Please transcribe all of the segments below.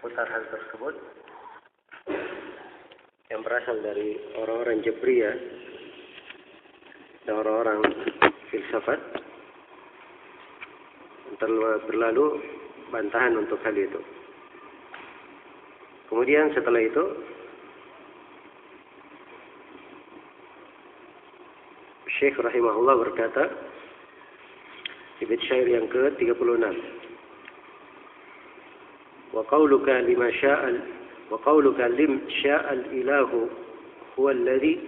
seputar hal tersebut yang berasal dari orang-orang Jabriyah dan orang-orang filsafat. Berlalu bantahan untuk hal itu. Kemudian setelah itu Syekh rahimahullah berkata di bait syair yang ke-36, wa qawluka lim sya'al ilahu huwa alladhi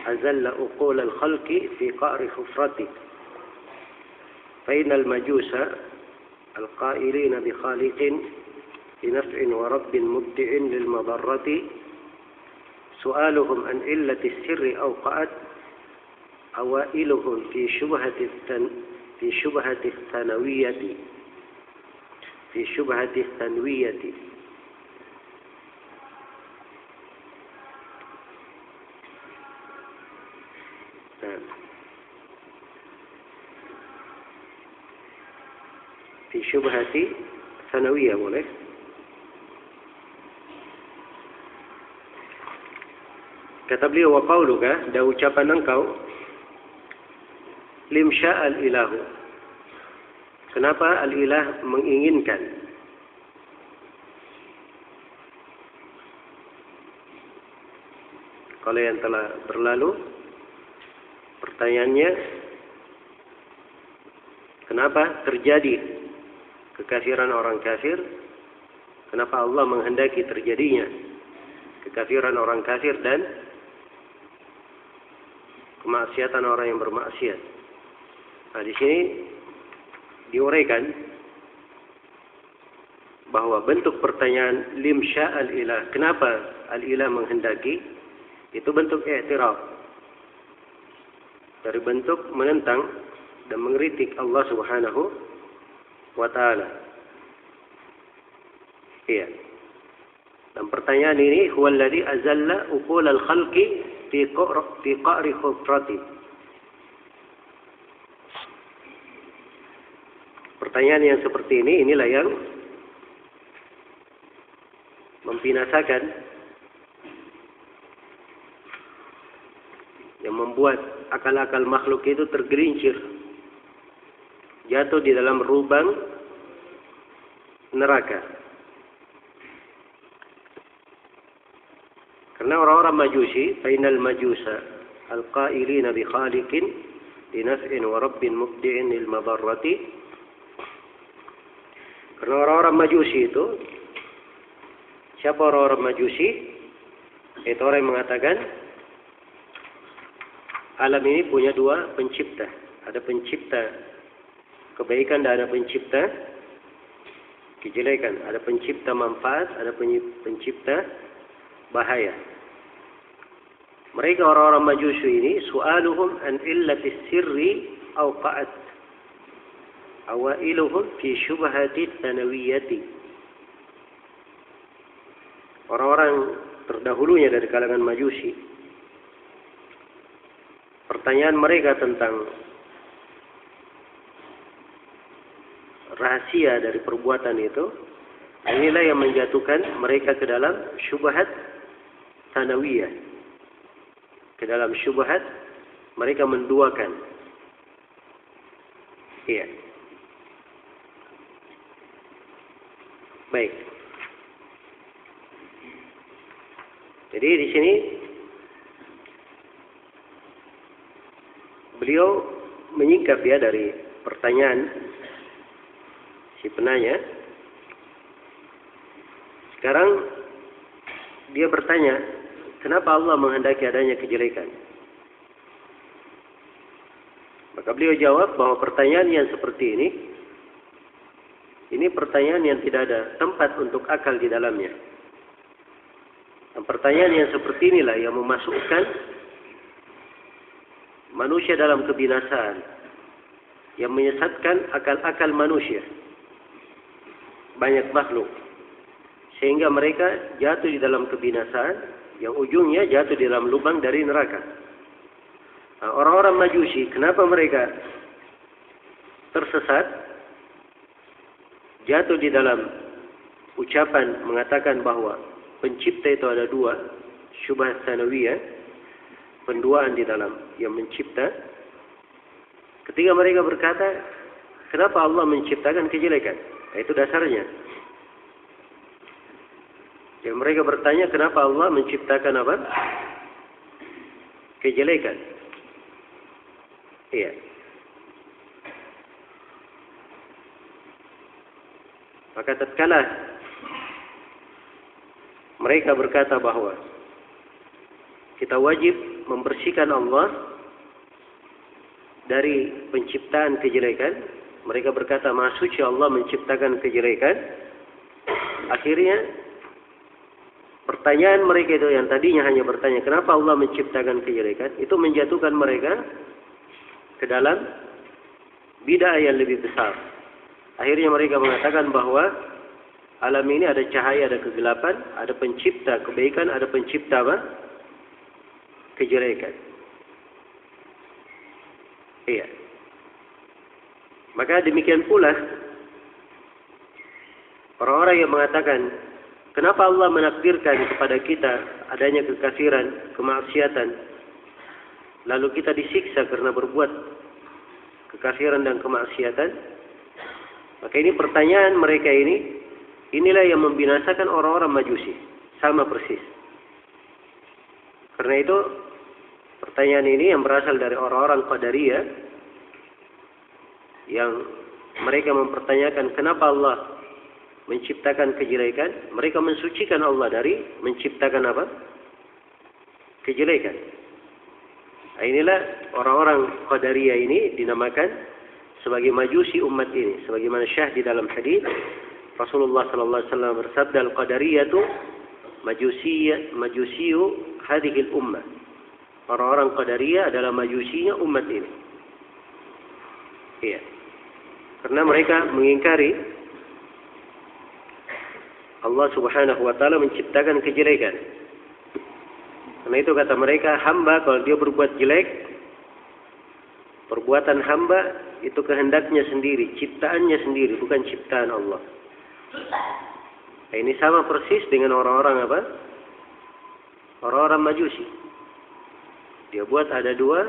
azalla uqul al-khalqi fi qa'ri khufrati fa innal majusa al-qa'ilina bi khaliqin بنفع ورب مبدع للمضرة سؤالهم عن علة السر أوقعت أوائلهم في شبهة الثانوية في شبهة ثانوية boleh. Kata beliau, wa qauluka, dan ucapan engkau, lim sya'al ilahu. Kenapa al-ilah menginginkan? Kalau yang telah berlalu, pertanyaannya, kenapa terjadi kekafiran orang kafir? Kenapa Allah menghendaki terjadinya kekafiran orang kafir dan kemaksiatan orang yang bermaksiat? Nah, di sini diuraikan bahwa bentuk pertanyaan lim sya'al ilah, kenapa al-ilah menghendaki, itu bentuk i'tiraf, dari bentuk menentang dan mengkritik Allah Subhanahu wa ta'ala. Iya. Dan pertanyaan ini huwallazi azalla uqul al-khalqi fi qa'ri khufrati. Pertanyaan yang seperti ini, inilah yang membinasakan, yang membuat akal-akal makhluk itu tergelincir, jatuh di dalam lubang neraka. Karena orang-orang Majusi, fainal majusa al-qailina bi khaliqin li naf'in wa rabbin mubdi'in lil madarrati. Karena orang-orang Majusi itu, siapa orang-orang Majusi? Itu orang yang mengatakan alam ini punya dua pencipta. Ada pencipta kebaikan dan ada pencipta kejelekan. Ada pencipta manfaat, ada pencipta bahaya. Mereka orang-orang Majusi ini, su'aluhum an illati sirri awqa'at awailuhum fi syubhati tanawiyyati. Orang-orang terdahulunya dari kalangan Majusi, pertanyaan mereka tentang rahasia dari perbuatan itu, inilah yang menjatuhkan mereka ke dalam syubhat tanawiyah. Ke dalam syubhat mereka menduakan. Iya. Baik. Jadi di sini beliau menyingkap ya dari pertanyaan si penanya. Sekarang dia bertanya, kenapa Allah menghendaki adanya kejelekan? Maka beliau jawab bahwa pertanyaan yang seperti ini pertanyaan yang tidak ada tempat untuk akal di dalamnya. Dan pertanyaan yang seperti inilah yang memasukkan manusia dalam kebinasaan, yang menyesatkan akal-akal manusia, banyak makhluk, sehingga mereka jatuh di dalam kebinasaan yang ujungnya jatuh di dalam lubang dari neraka. Nah, orang-orang Majusi, kenapa mereka tersesat, jatuh di dalam ucapan mengatakan bahwa pencipta itu ada dua, syubhat tsanawiyah, penduaan di dalam yang mencipta. Ketika mereka berkata, kenapa Allah menciptakan kejelekan? Nah, itu dasarnya. Dan mereka bertanya, kenapa Allah menciptakan apa? Kejelekan. Iya. Maka tatkala mereka berkata bahwa kita wajib membersihkan Allah dari penciptaan kejelekan, mereka berkata, Maha Suci Allah menciptakan kejelekan. Akhirnya pertanyaan mereka itu yang tadinya hanya bertanya kenapa Allah menciptakan kejelekan, itu menjatuhkan mereka ke dalam bid'ah yang lebih besar. Akhirnya mereka mengatakan bahwa alam ini ada cahaya, ada kegelapan, ada pencipta kebaikan, ada pencipta apa? Kejelekan. Iya. Maka demikian pula orang-orang yang mengatakan kenapa Allah menakdirkan kepada kita adanya kekafiran, kemaksiatan, lalu kita disiksa karena berbuat kekafiran dan kemaksiatan. Maka ini pertanyaan mereka ini, inilah yang membinasakan orang-orang Majusi. Sama persis. Karena itu, pertanyaan ini yang berasal dari orang-orang Qadariyah, yang mereka mempertanyakan kenapa Allah menciptakan kejelekan, mereka mensucikan Allah dari menciptakan apa? Kejelekan. Nah, inilah orang-orang Qadariyah ini dinamakan sebagai Majusi umat ini, sebagaimana syah di dalam hadis Rasulullah sallallahu alaihi wasallam bersabda, al-qadariyatu majusiyu hadhil ummah. Orang-orang Qadariyah adalah majusinya umat ini. Iya. Karena mereka mengingkari Allah Subhanahu wa taala menciptakan kejelekan. Karena itu kata mereka, hamba kalau dia berbuat jelek, perbuatan hamba itu kehendaknya sendiri, ciptaannya sendiri, bukan ciptaan Allah. Nah, ini sama persis dengan orang-orang apa? Orang-orang Majusi. Dia buat ada dua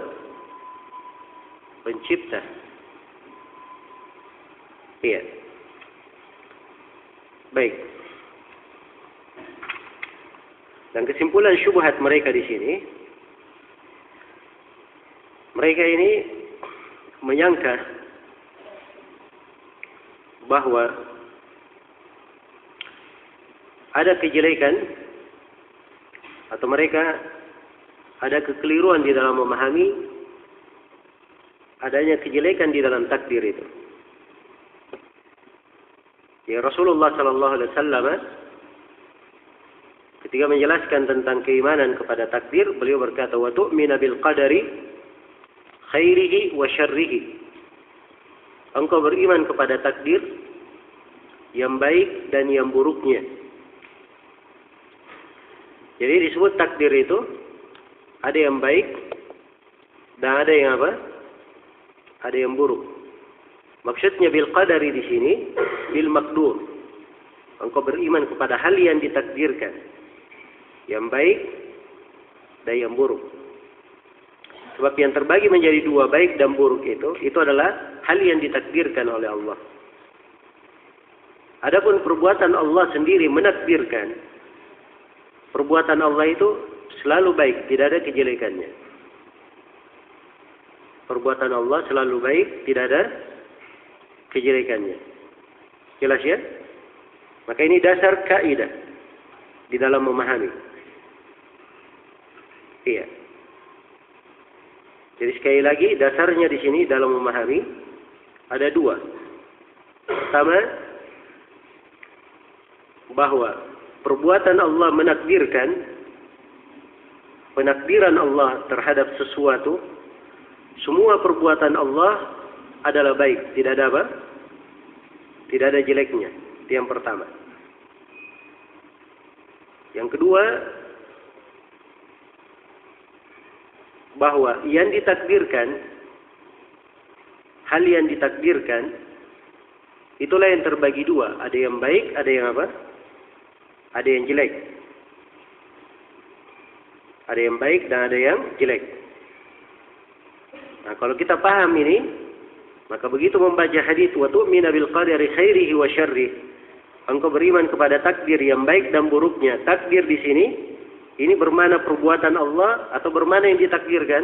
pencipta. Iya. Baik. Dan kesimpulan syubhat mereka di sini, mereka ini menyangka bahwa ada kejelekan atau mereka ada kekeliruan di dalam memahami adanya kejelekan di dalam takdir itu. Ya, Rasulullah sallallahu alaihi wasallam ketika menjelaskan tentang keimanan kepada takdir, beliau berkata, "Wa tu'minu bil qadari khairihi wa syarrihi." Engkau beriman kepada takdir yang baik dan yang buruknya. Jadi disebut takdir itu ada yang baik dan ada yang apa? Ada yang buruk. Maksudnya bil qadari di sini bil maqdur. Engkau beriman kepada hal yang ditakdirkan, yang baik dan yang buruk. Sebab yang terbagi menjadi dua, baik dan buruk itu adalah hal yang ditakdirkan oleh Allah. Adapun perbuatan Allah sendiri menakdirkan, perbuatan Allah itu selalu baik, tidak ada kejelekannya. Perbuatan Allah selalu baik, tidak ada kejelekannya. Jelas ya? Maka ini dasar kaidah di dalam memahami. Iya. Jadi sekali lagi dasarnya di sini dalam memahami ada dua. Pertama, bahwa perbuatan Allah menakdirkan, penakdiran Allah terhadap sesuatu, semua perbuatan Allah adalah baik, tidak ada apa? Tidak ada jeleknya. Itu yang pertama. Yang kedua, bahwa yang ditakdirkan, hal yang ditakdirkan, itulah yang terbagi dua. Ada yang baik, ada yang apa? ada yang jelek. Ada yang baik dan ada yang jelek. Nah, kalau kita paham ini, maka begitu membaca hadis wa tu'minu bil qadari khairihi wa syarrihi, engkau beriman kepada takdir yang baik dan buruknya. Takdir di sini ini bermakna perbuatan Allah atau bermakna yang ditakdirkan?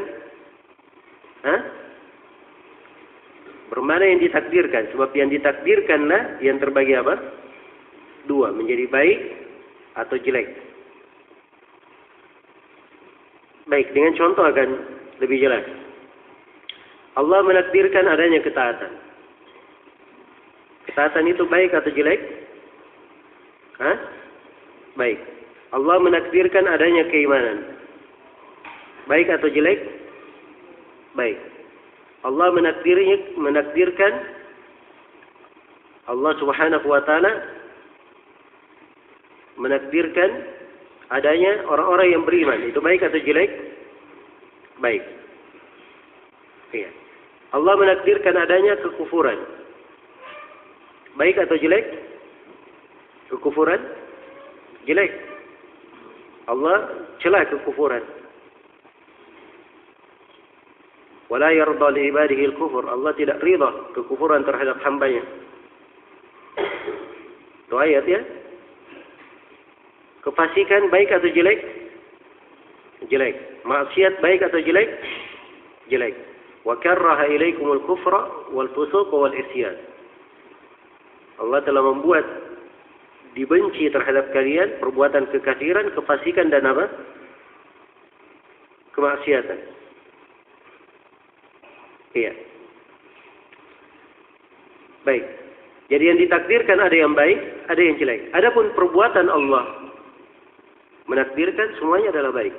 Hah? Bermakna yang ditakdirkan. Sebab yang ditakdirkanlah yang terbagi apa? Dua, menjadi baik atau jelek. Baik, dengan contoh akan lebih jelas. Allah menakdirkan adanya ketaatan. Ketaatan itu baik atau jelek? Hah? Baik. Allah menakdirkan adanya keimanan. Baik atau jelek? Baik. Allah menakdirkan Allah Subhanahu wa taala menakdirkan adanya orang-orang yang beriman. Itu baik atau jelek? Baik. Iya. Allah menakdirkan adanya kekufuran. Baik atau jelek? Kekufuran? Jelek. Allah celah kekufuran. Wala yarda li ibadihi al-kufur. Allah tidak ridha kekufuran terhadap hambanya. Itu ayat ya. Kefasikan baik atau jelek? Jelek. Maksiat baik atau jelek? Jelek. Wa karraha ilaikumul kufra wal fusuq wal isyan. Allah telah membuat dibenci terhadap kalian perbuatan kekafiran, kefasikan dan apa? Kemaksiatan. Iya. Baik. Jadi yang ditakdirkan ada yang baik, ada yang jelek. Adapun perbuatan Allah menakdirkan semuanya adalah baik.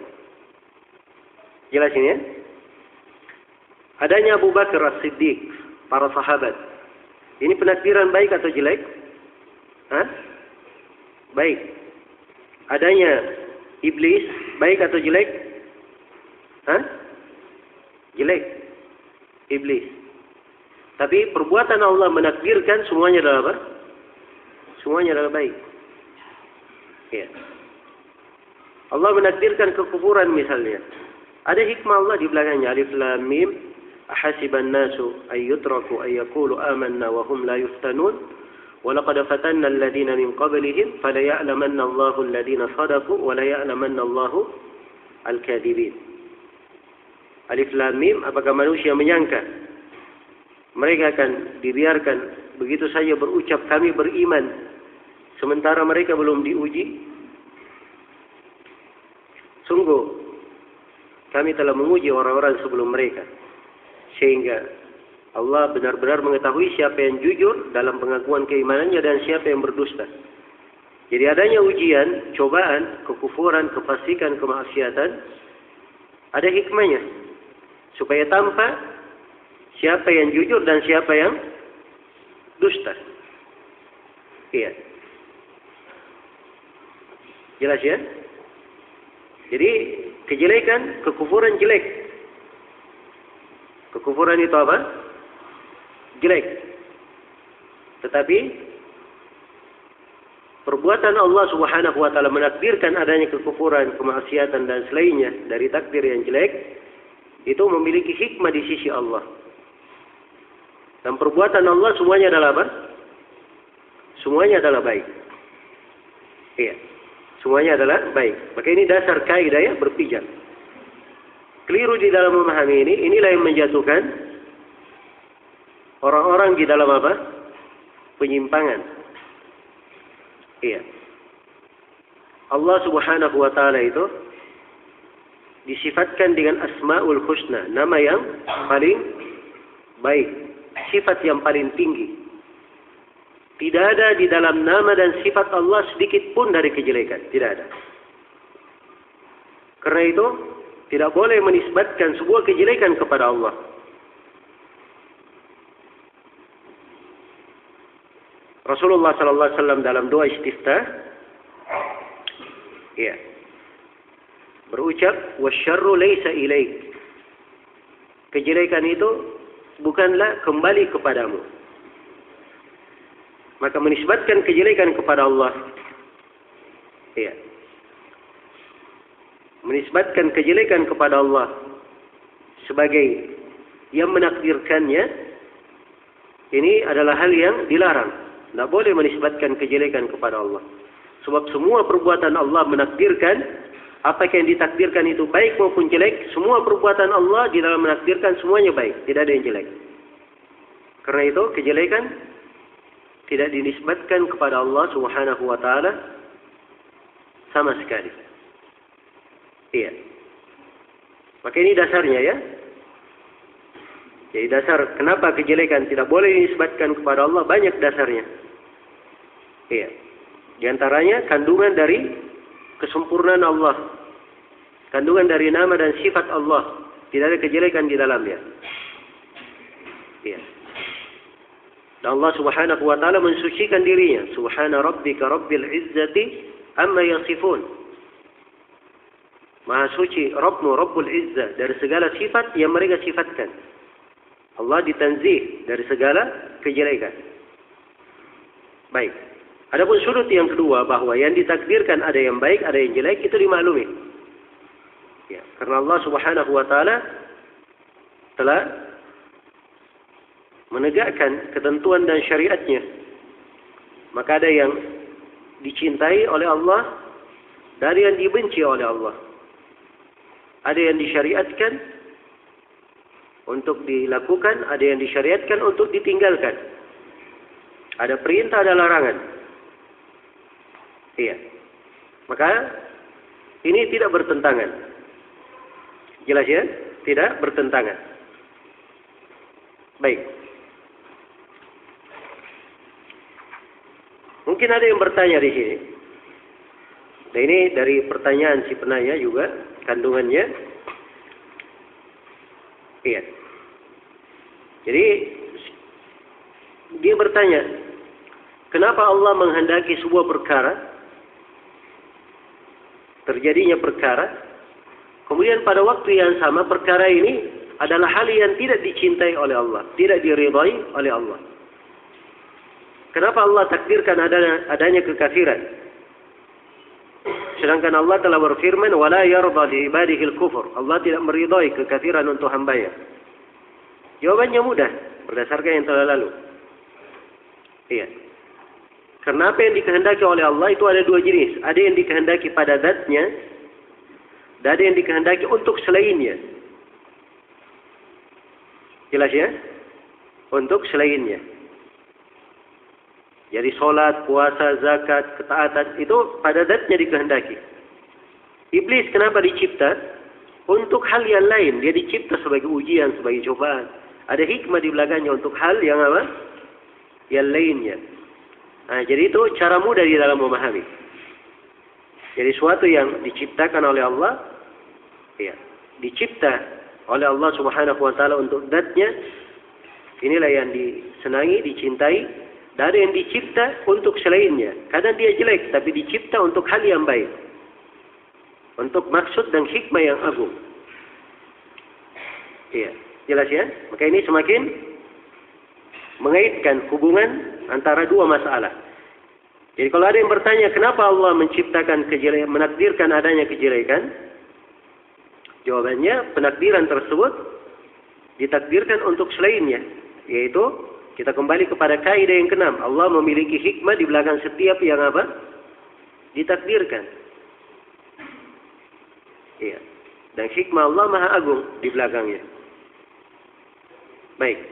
Jelas ini ya? Adanya Abu Bakar As-Siddiq, para sahabat. Ini penakdiran baik atau jelek? Hah? Baik. Adanya iblis, baik atau jelek? Hah? Jelek. Iblis. Tapi perbuatan Allah menakdirkan semuanya adalah apa? Semuanya adalah baik. Ya. Allah menakdirkan kekufuran misalnya. Ada hikmah Allah di belakangnya. Alif Lam Mim. Ahasiban nasu ayyutraku ayyakulu amanna wa hum la yuftanun. Wa laqad fatanna alladhina min qablihim fala ya'lamanna Allahu alladhina sadaqu wa la ya'lamanna Allahu al-kadhibin. Alif Lam Mim, apakah manusia menyangka mereka akan dibiarkan begitu saja berucap kami beriman sementara mereka belum diuji? Sungguh kami telah menguji orang-orang sebelum mereka sehingga Allah benar-benar mengetahui siapa yang jujur dalam pengakuan keimanannya dan siapa yang berdusta. Jadi adanya ujian, cobaan, kekufuran, kefasikan, kemaksiatan, ada hikmahnya supaya tampak siapa yang jujur dan siapa yang dusta. Iya. Jelas ya? Jadi kejelekan, kekufuran jelek. Kekufuran itu apa? Jelek. Tetapi perbuatan Allah Subhanahu wa taala menakdirkan adanya kekufuran, kemaksiatan dan selainnya dari takdir yang jelek itu memiliki hikmah di sisi Allah. Dan perbuatan Allah semuanya adalah apa? Semuanya adalah baik. Iya. Semuanya adalah baik. Maka ini dasar kaidah ya, berpijak. Keliru di dalam memahami ini, inilah yang menjatuhkan orang-orang di dalam apa? Penyimpangan. Iya. Allah Subhanahu wa taala itu disifatkan dengan Asmaul Husna, nama yang paling baik, sifat yang paling tinggi. Tidak ada di dalam nama dan sifat Allah sedikit pun dari kejelekan. Tidak ada. Karena itu, tidak boleh menisbatkan sebuah kejelekan kepada Allah. Rasulullah sallallahu alaihi wasallam dalam doa istiftah ya, berucap wasyarru laisa ilaik. Kejelekan itu bukanlah kembali kepadamu. Maka menisbatkan kejelekan kepada Allah Iya. Menisbatkan kejelekan kepada Allah sebagai yang menakdirkannya, ini adalah hal yang dilarang. Tidak boleh menisbatkan kejelekan kepada Allah. Sebab semua perbuatan Allah menakdirkan, apa yang ditakdirkan itu baik maupun jelek, semua perbuatan Allah di dalam menakdirkan semuanya baik, tidak ada yang jelek. Karena itu kejelekan tidak dinisbatkan kepada Allah Subhanahu wa taala sama sekali. Iya. Maka ini dasarnya ya. Jadi dasar kenapa kejelekan tidak boleh dinisbatkan kepada Allah banyak dasarnya. Iya. Di antaranya kandungan dari kesempurnaan Allah. Kandungan dari nama dan sifat Allah. Tidak ada kejelekan di dalamnya. Iya. Dan Allah Subhanahu wa taala mensucikan dirinya. Subhana rabbika rabbil izzati amma yasifun. Maha suci Rabbmu Rabbul Izzah dari segala sifat yang mereka sifatkan. Allah ditanzih dari segala kejelekan. Baik. Adapun sudut yang kedua bahwa yang ditakdirkan ada yang baik, ada yang jelek, itu dimaklumi. Ya, karena Allah Subhanahu wa taala telah menegakkan ketentuan dan syariatnya. Maka ada yang dicintai oleh Allah, dari yang dibenci oleh Allah. Ada yang disyariatkan untuk dilakukan, ada yang disyariatkan untuk ditinggalkan. Ada perintah, ada larangan. Iya. Maka ini tidak bertentangan. Jelas ya? Tidak bertentangan. Baik. Mungkin ada yang bertanya di sini. Nah, ini dari pertanyaan si penanya juga kandungannya. Iya. Jadi dia bertanya, kenapa Allah menghendaki sebuah perkara, terjadinya perkara, kemudian pada waktu yang sama perkara ini adalah hal yang tidak dicintai oleh Allah, tidak diridhai oleh Allah. Kenapa Allah takdirkan adanya kekafiran? Sedangkan Allah telah berfirman, وَلَا يَرْضَى لِعِبَادِهِ الْكُفُرِ. Allah tidak meridhai kekafiran untuk hambanya. Jawabannya mudah, berdasarkan yang telah lalu. Iya. Karena apa yang dikehendaki oleh Allah itu ada dua jenis. Ada yang dikehendaki pada zatnya, dan ada yang dikehendaki untuk selainnya. Jelas ya? Untuk selainnya. Jadi sholat, puasa, zakat, ketaatan itu pada zatnya dikehendaki. Iblis kenapa dicipta? Untuk hal yang lain. Dia dicipta sebagai ujian, sebagai cobaan. Ada hikmah di belakangnya untuk hal yang apa? Yang lainnya. Nah, jadi itu cara mudah di dalam memahami. Jadi suatu yang diciptakan oleh Allah, ya, dicipta oleh Allah Subhanahu wa taala untuk zatnya, inilah yang disenangi, dicintai. Dan ada yang dicipta untuk selainnya. Kadang dia jelek, tapi dicipta untuk hal yang baik. Untuk maksud dan hikmah yang agung. Iya, jelas ya? Maka ini semakin mengaitkan hubungan antara dua masalah. Jadi kalau ada yang bertanya, kenapa Allah menciptakan kejelekan, menakdirkan adanya kejelekan? Jawabannya, penakdiran tersebut ditakdirkan untuk selainnya. Yaitu, kita kembali kepada kaidah yang keenam. Allah memiliki hikmah di belakang setiap yang apa? Ditakdirkan. Iya. Dan hikmah Allah maha agung di belakangnya. Baik.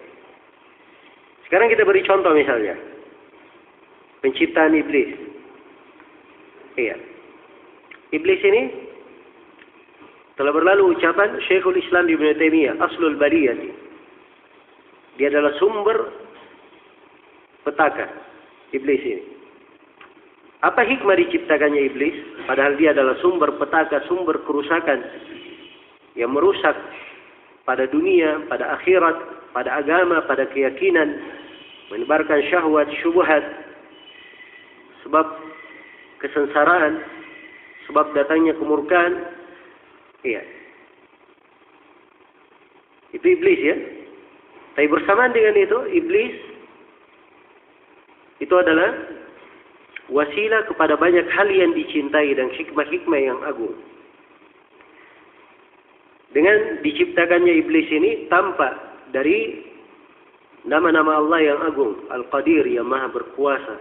Sekarang kita beri contoh misalnya. Penciptaan iblis. Iya. Iblis ini telah berlalu ucapan Syekhul Islam Ibnu Taimiyah, aslul bariyati. Dia adalah sumber petaka iblis ini. Apa hikmah diciptakannya iblis? Padahal dia adalah sumber petaka, sumber kerusakan yang merusak pada dunia, pada akhirat, pada agama, pada keyakinan, menyebarkan syahwat, syubhat, sebab kesengsaraan, sebab datangnya kemurkaan. Iya. Itu iblis ya. Tapi bersamaan dengan itu, iblis itu adalah wasilah kepada banyak hal yang dicintai dan hikmah-hikmah yang agung. Dengan diciptakannya iblis ini tampak dari nama-nama Allah yang agung, Al-Qadir, yang maha berkuasa,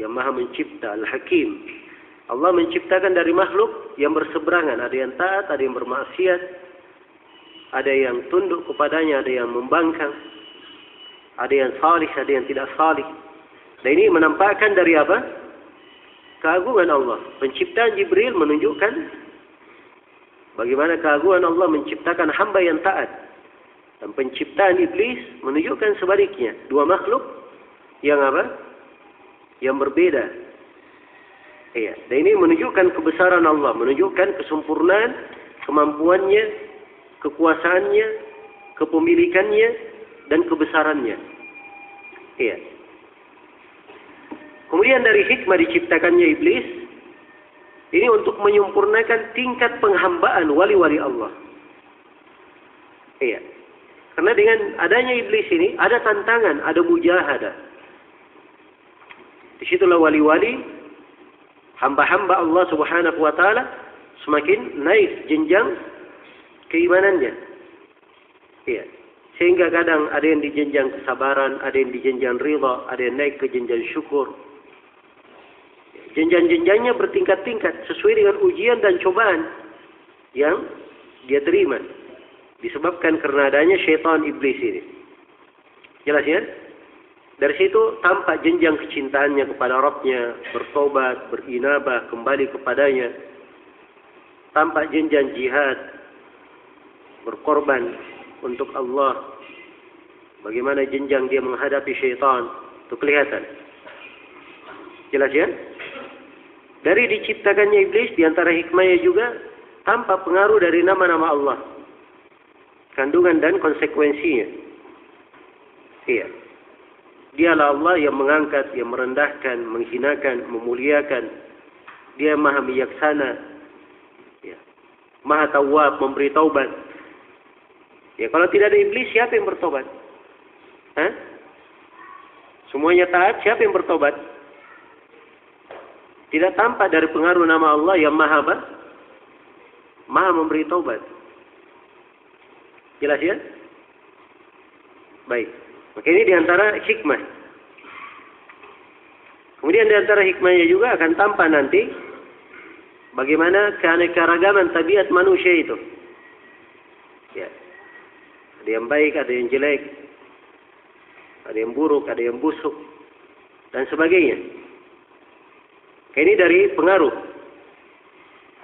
yang maha mencipta, Al-Hakim. Allah menciptakan dari makhluk yang berseberangan, ada yang taat, ada yang bermaksiat, ada yang tunduk kepadanya, ada yang membangkang, ada yang salih, ada yang tidak salih. Dan ini menampakkan dari apa? Keagungan Allah. Penciptaan Jibril menunjukkan bagaimana keagungan Allah menciptakan hamba yang taat. Dan penciptaan iblis menunjukkan sebaliknya. Dua makhluk yang apa? Yang berbeda. Iya. Dan ini menunjukkan kebesaran Allah, menunjukkan kesempurnaan, kemampuannya, kekuasaannya, kepemilikannya, dan kebesarannya. Iya. Kemudian dari hikmah diciptakannya iblis, ini untuk menyempurnakan tingkat penghambaan wali-wali Allah. Iya. Karena dengan adanya iblis ini, ada tantangan, ada mujahadah. Disitulah wali-wali, hamba-hamba Allah Subhanahu wa Ta'ala semakin naik jenjang keimanannya. Iya. Sehingga kadang ada yang di jenjang kesabaran, ada yang di jenjang ridha, ada yang naik ke jenjang syukur. Jenjang-jenjangnya bertingkat-tingkat sesuai dengan ujian dan cobaan yang dia terima. Disebabkan karena adanya syaitan iblis ini. Jelas ya? Dari situ tampak jenjang kecintaannya kepada Rabbnya, bertobat, berinabah, kembali kepadanya. Tampak jenjang jihad, berkorban untuk Allah. Bagaimana jenjang dia menghadapi syaitan, itu kelihatan. Jelas ya? Dari diciptakannya iblis, diantara hikmahnya juga tampak pengaruh dari nama-nama Allah. Kandungan dan konsekuensinya. Iya. Dialah Allah yang mengangkat, yang merendahkan, menghinakan, memuliakan. Dia maha bijaksana. Ya. Maha tawwab, memberi taubat. Ya, kalau tidak ada iblis, siapa yang bertobat? Hah? Semuanya taat, siapa yang bertobat? Tidak tampak dari pengaruh nama Allah yang maha apa? Maha memberi taubat. Jelas ya? Baik. Maka ini diantara hikmah. Kemudian diantara hikmahnya juga akan tampak nanti bagaimana keanekaragaman tabiat manusia itu. Ya. Ada yang baik, ada yang jelek. Ada yang buruk, ada yang busuk. Dan sebagainya. Ini dari pengaruh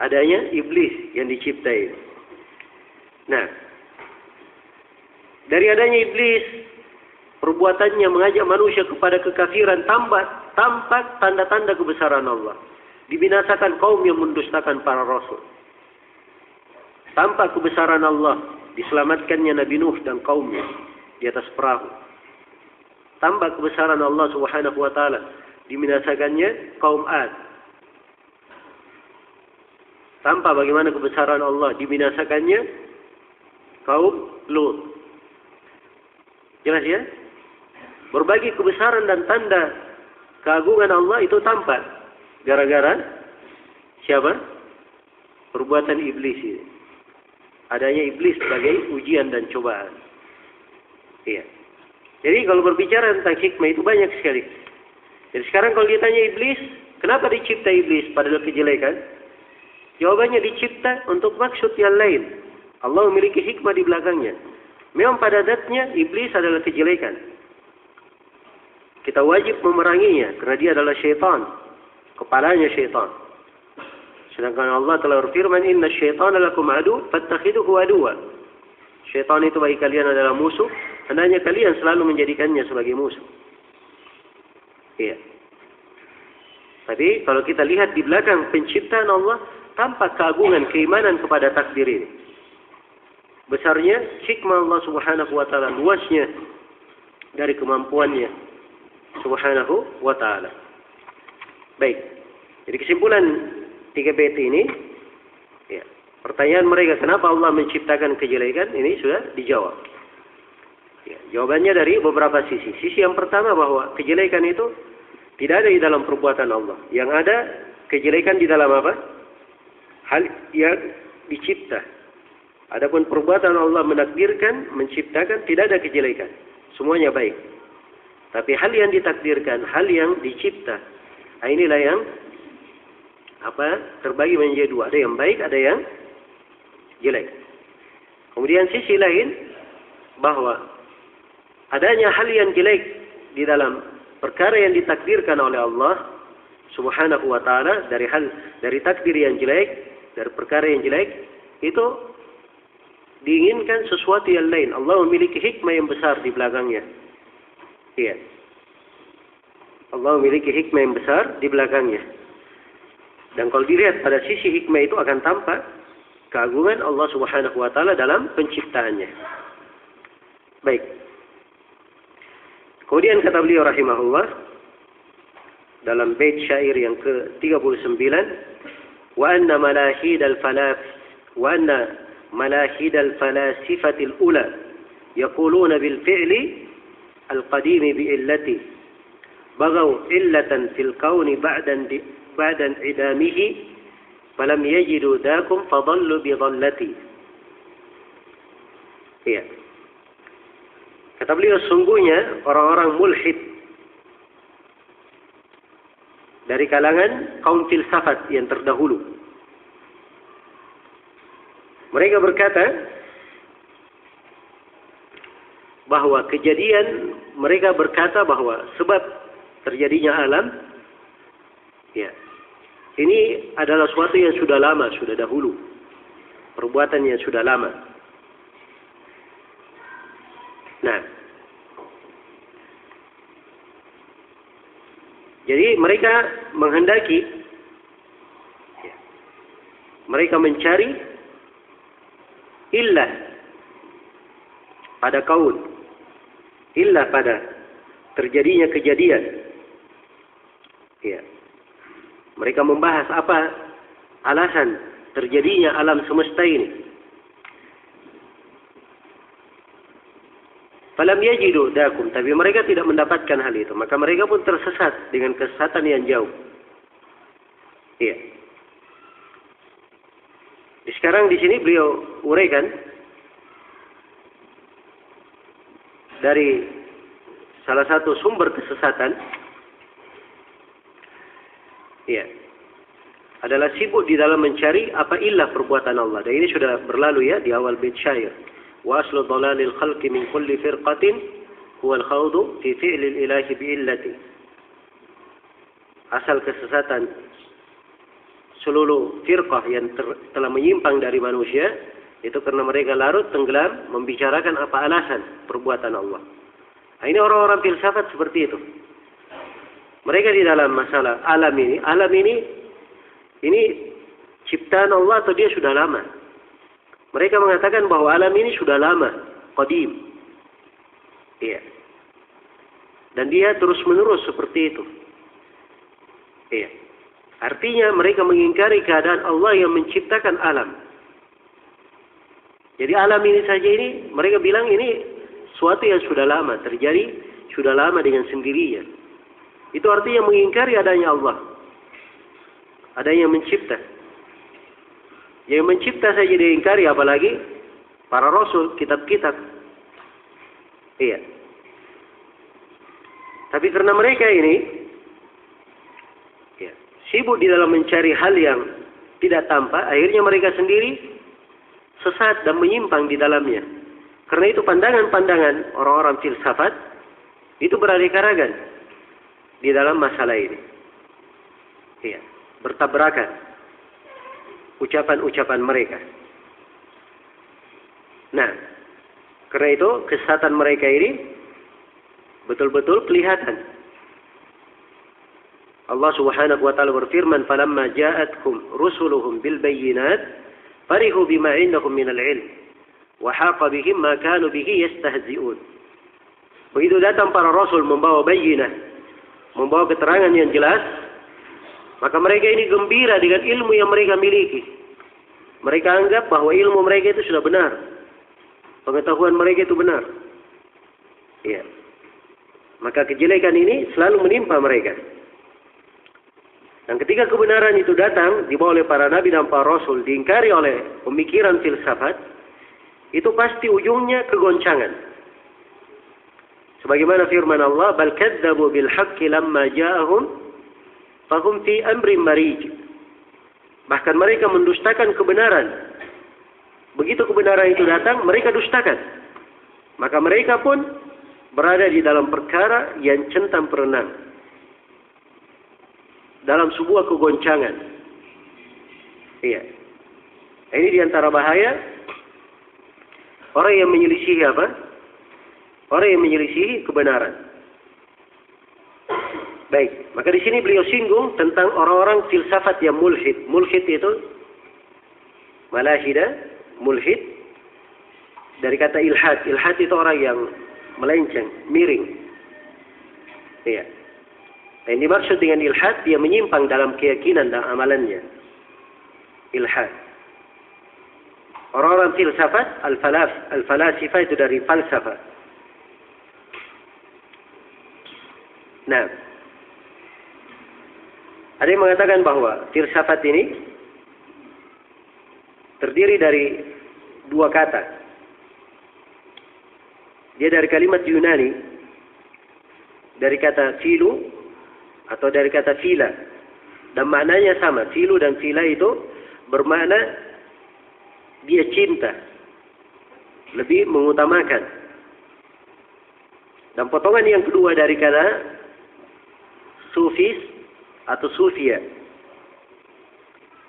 adanya iblis yang diciptai. Nah, dari adanya iblis, perbuatannya mengajak manusia kepada kekafiran, tampak tanda-tanda kebesaran Allah. Dibinasakan kaum yang mendustakan para rasul. Tampak kebesaran Allah, diselamatkannya Nabi Nuh dan kaumnya di atas perahu. Tampak kebesaran Allah Subhanahu wa Ta'ala, dibinasakannya kaum Ad. Tanpa bagaimana kebesaran Allah, dibinasakannya kaum Lut. Jelas ya? Berbagai kebesaran dan tanda keagungan Allah itu tampak gara-gara siapa? Perbuatan iblis ini. Adanya iblis sebagai ujian dan cobaan. Iya. Jadi kalau berbicara tentang hikmah itu banyak sekali. Jadi sekarang kalau ditanya iblis, kenapa dicipta iblis padahal kejelekan? Jawabannya dicipta untuk maksud yang lain. Allah memiliki hikmah di belakangnya. Memang pada zatnya iblis adalah kejelekan. Kita wajib memeranginya karena dia adalah syaitan. Kepalanya syaitan. Sedangkan Allah telah berfirman, "Inna syaitana lakum adu, fattakhiduhu aduwa." Syaitan itu bagi kalian adalah musuh, hendaknya kalian selalu menjadikannya sebagai musuh. Iya. Tapi kalau kita lihat di belakang penciptaan Allah, tampak keagungan keimanan kepada takdir ini. Besarnya hikmah Allah Subhanahu wa Ta'ala, luasnya dari kemampuannya Subhanahu wa Ta'ala. Baik. Jadi kesimpulan 3 bait ini, ya, pertanyaan mereka kenapa Allah menciptakan kejelekan ini sudah dijawab. Ya, jawabannya dari beberapa sisi. Sisi yang pertama bahwa kejelekan itu Tidak ada di dalam perbuatan Allah. Yang ada kejelekan di dalam apa? Hal yang dicipta. Adapun perbuatan Allah menakdirkan, menciptakan, tidak ada kejelekan. Semuanya baik. Tapi hal yang ditakdirkan, hal yang dicipta, inilah yang terbagi menjadi dua. Ada yang baik, ada yang jelek. Kemudian sisi lain bahwa adanya hal yang jelek di dalam perkara yang ditakdirkan oleh Allah Subhanahu wa taala, dari takdir yang jelek, dari perkara yang jelek, itu diinginkan sesuatu yang lain. Allah memiliki hikmah yang besar di belakangnya. Iya. Allah memiliki hikmah yang besar di belakangnya. Dan kalau dilihat pada sisi hikmah itu akan tampak keagungan Allah Subhanahu wa taala dalam penciptaannya. Baik. Kemudian kata beliau rahimahullah dalam bait syair yang ke-39, wa anna malahid al-falasifatil ula yaquluna bil fi'li al-qadim bi illati bagaw illatan fil kauni ba'dan idamihi falam yajidu dakum fadallu bi dhallati. Iya. Kata beliau, sungguhnya orang-orang mulhid dari kalangan kaum filsafat yang terdahulu, mereka berkata bahwa mereka berkata bahwa sebab terjadinya alam, ya, ini adalah suatu yang sudah lama, sudah dahulu, perbuatan yang sudah lama. Nah, jadi mereka menghendaki, mereka mencari illah pada kaun, illah pada terjadinya kejadian. Ya. Mereka membahas apa alasan terjadinya alam semesta ini. Falam yajidu dakum, tapi mereka tidak mendapatkan hal itu, maka mereka pun tersesat dengan kesesatan yang jauh. Iya. Sekarang di sini beliau uraikan dari salah satu sumber kesesatan, iya, adalah sibuk di dalam mencari apa illah perbuatan Allah. Dan ini sudah berlalu ya di awal bait syair. Wa aslu dhalalil khalqi min kulli firqatin huwa al-khawdu fi fi'lil ilahi bi illati. Asal kesesatan seluruh firqah yang telah menyimpang dari manusia itu karena mereka larut tenggelam membicarakan apa alasan perbuatan Allah. Nah, ini orang-orang filsafat seperti itu. Mereka di dalam masalah alam ini ciptaan Allah atau dia sudah lama. Mereka mengatakan bahwa alam ini sudah lama, qadim. Iya. Dan dia terus-menerus seperti itu. Iya. Artinya mereka mengingkari keadaan Allah yang menciptakan alam. Jadi alam ini saja ini, mereka bilang ini suatu yang sudah lama terjadi, sudah lama dengan sendirinya. Itu artinya mengingkari adanya Allah. Adanya yang mencipta. Yang mencipta saja diingkari, apalagi para rasul, kitab-kitab. Iya. Tapi karena mereka ini ya, sibuk di dalam mencari hal yang tidak tampak, akhirnya mereka sendiri sesat dan menyimpang di dalamnya. Karena itu pandangan-pandangan orang-orang filsafat itu beraneka ragam di dalam masalah ini. Iya, bertabrakan ucapan-ucapan mereka. Nah, karena itu kesesatan mereka ini betul-betul kelihatan. Allah Subhanahu wa taala berfirman, "Falamma ja'atkum rusuluhum bil bayyinat farihu bima 'indahum minal 'ilm wa haqa bihim ma kanu bihi yastahzi'un." Begitu datang para rasul membawa bayyinah, membawa keterangan yang jelas, maka mereka ini gembira dengan ilmu yang mereka miliki. Mereka anggap bahwa ilmu mereka itu sudah benar. Pengetahuan mereka itu benar. Iya. Maka kejelekan ini selalu menimpa mereka. Dan ketika kebenaran itu datang, dibawa oleh para nabi dan para rasul, diingkari oleh pemikiran filsafat, itu pasti ujungnya kegoncangan. Sebagaimana firman Allah, "Bal kadzdzabu bil haqqi lamma ja'ahum fahum fi amrin marij." Bahkan mereka mendustakan kebenaran. Begitu kebenaran itu datang, mereka dustakan. Maka mereka pun berada di dalam perkara yang centang perenang, dalam sebuah kegoncangan. Iya. Ini diantara bahaya orang yang menyelisihi apa? Orang yang menyelisihi kebenaran. Baik, maka di sini beliau singgung tentang orang-orang filsafat yang mulhid. Mulhid itu malahida, mulhid dari kata ilhad. Ilhad itu orang yang melenceng, miring. Iya. Yang dimaksud dengan ilhad, dia menyimpang dalam keyakinan dan amalannya. Ilhad. Orang-orang filsafat, al-falasifah itu dari falsafah. Nah, ada yang mengatakan bahwa filsafat ini terdiri dari dua kata. Dia dari kalimat Yunani, dari kata filu atau dari kata fila, dan maknanya sama. Filu dan fila itu bermakna dia cinta, lebih mengutamakan. Dan potongan yang kedua dari kata sufis atau sufia,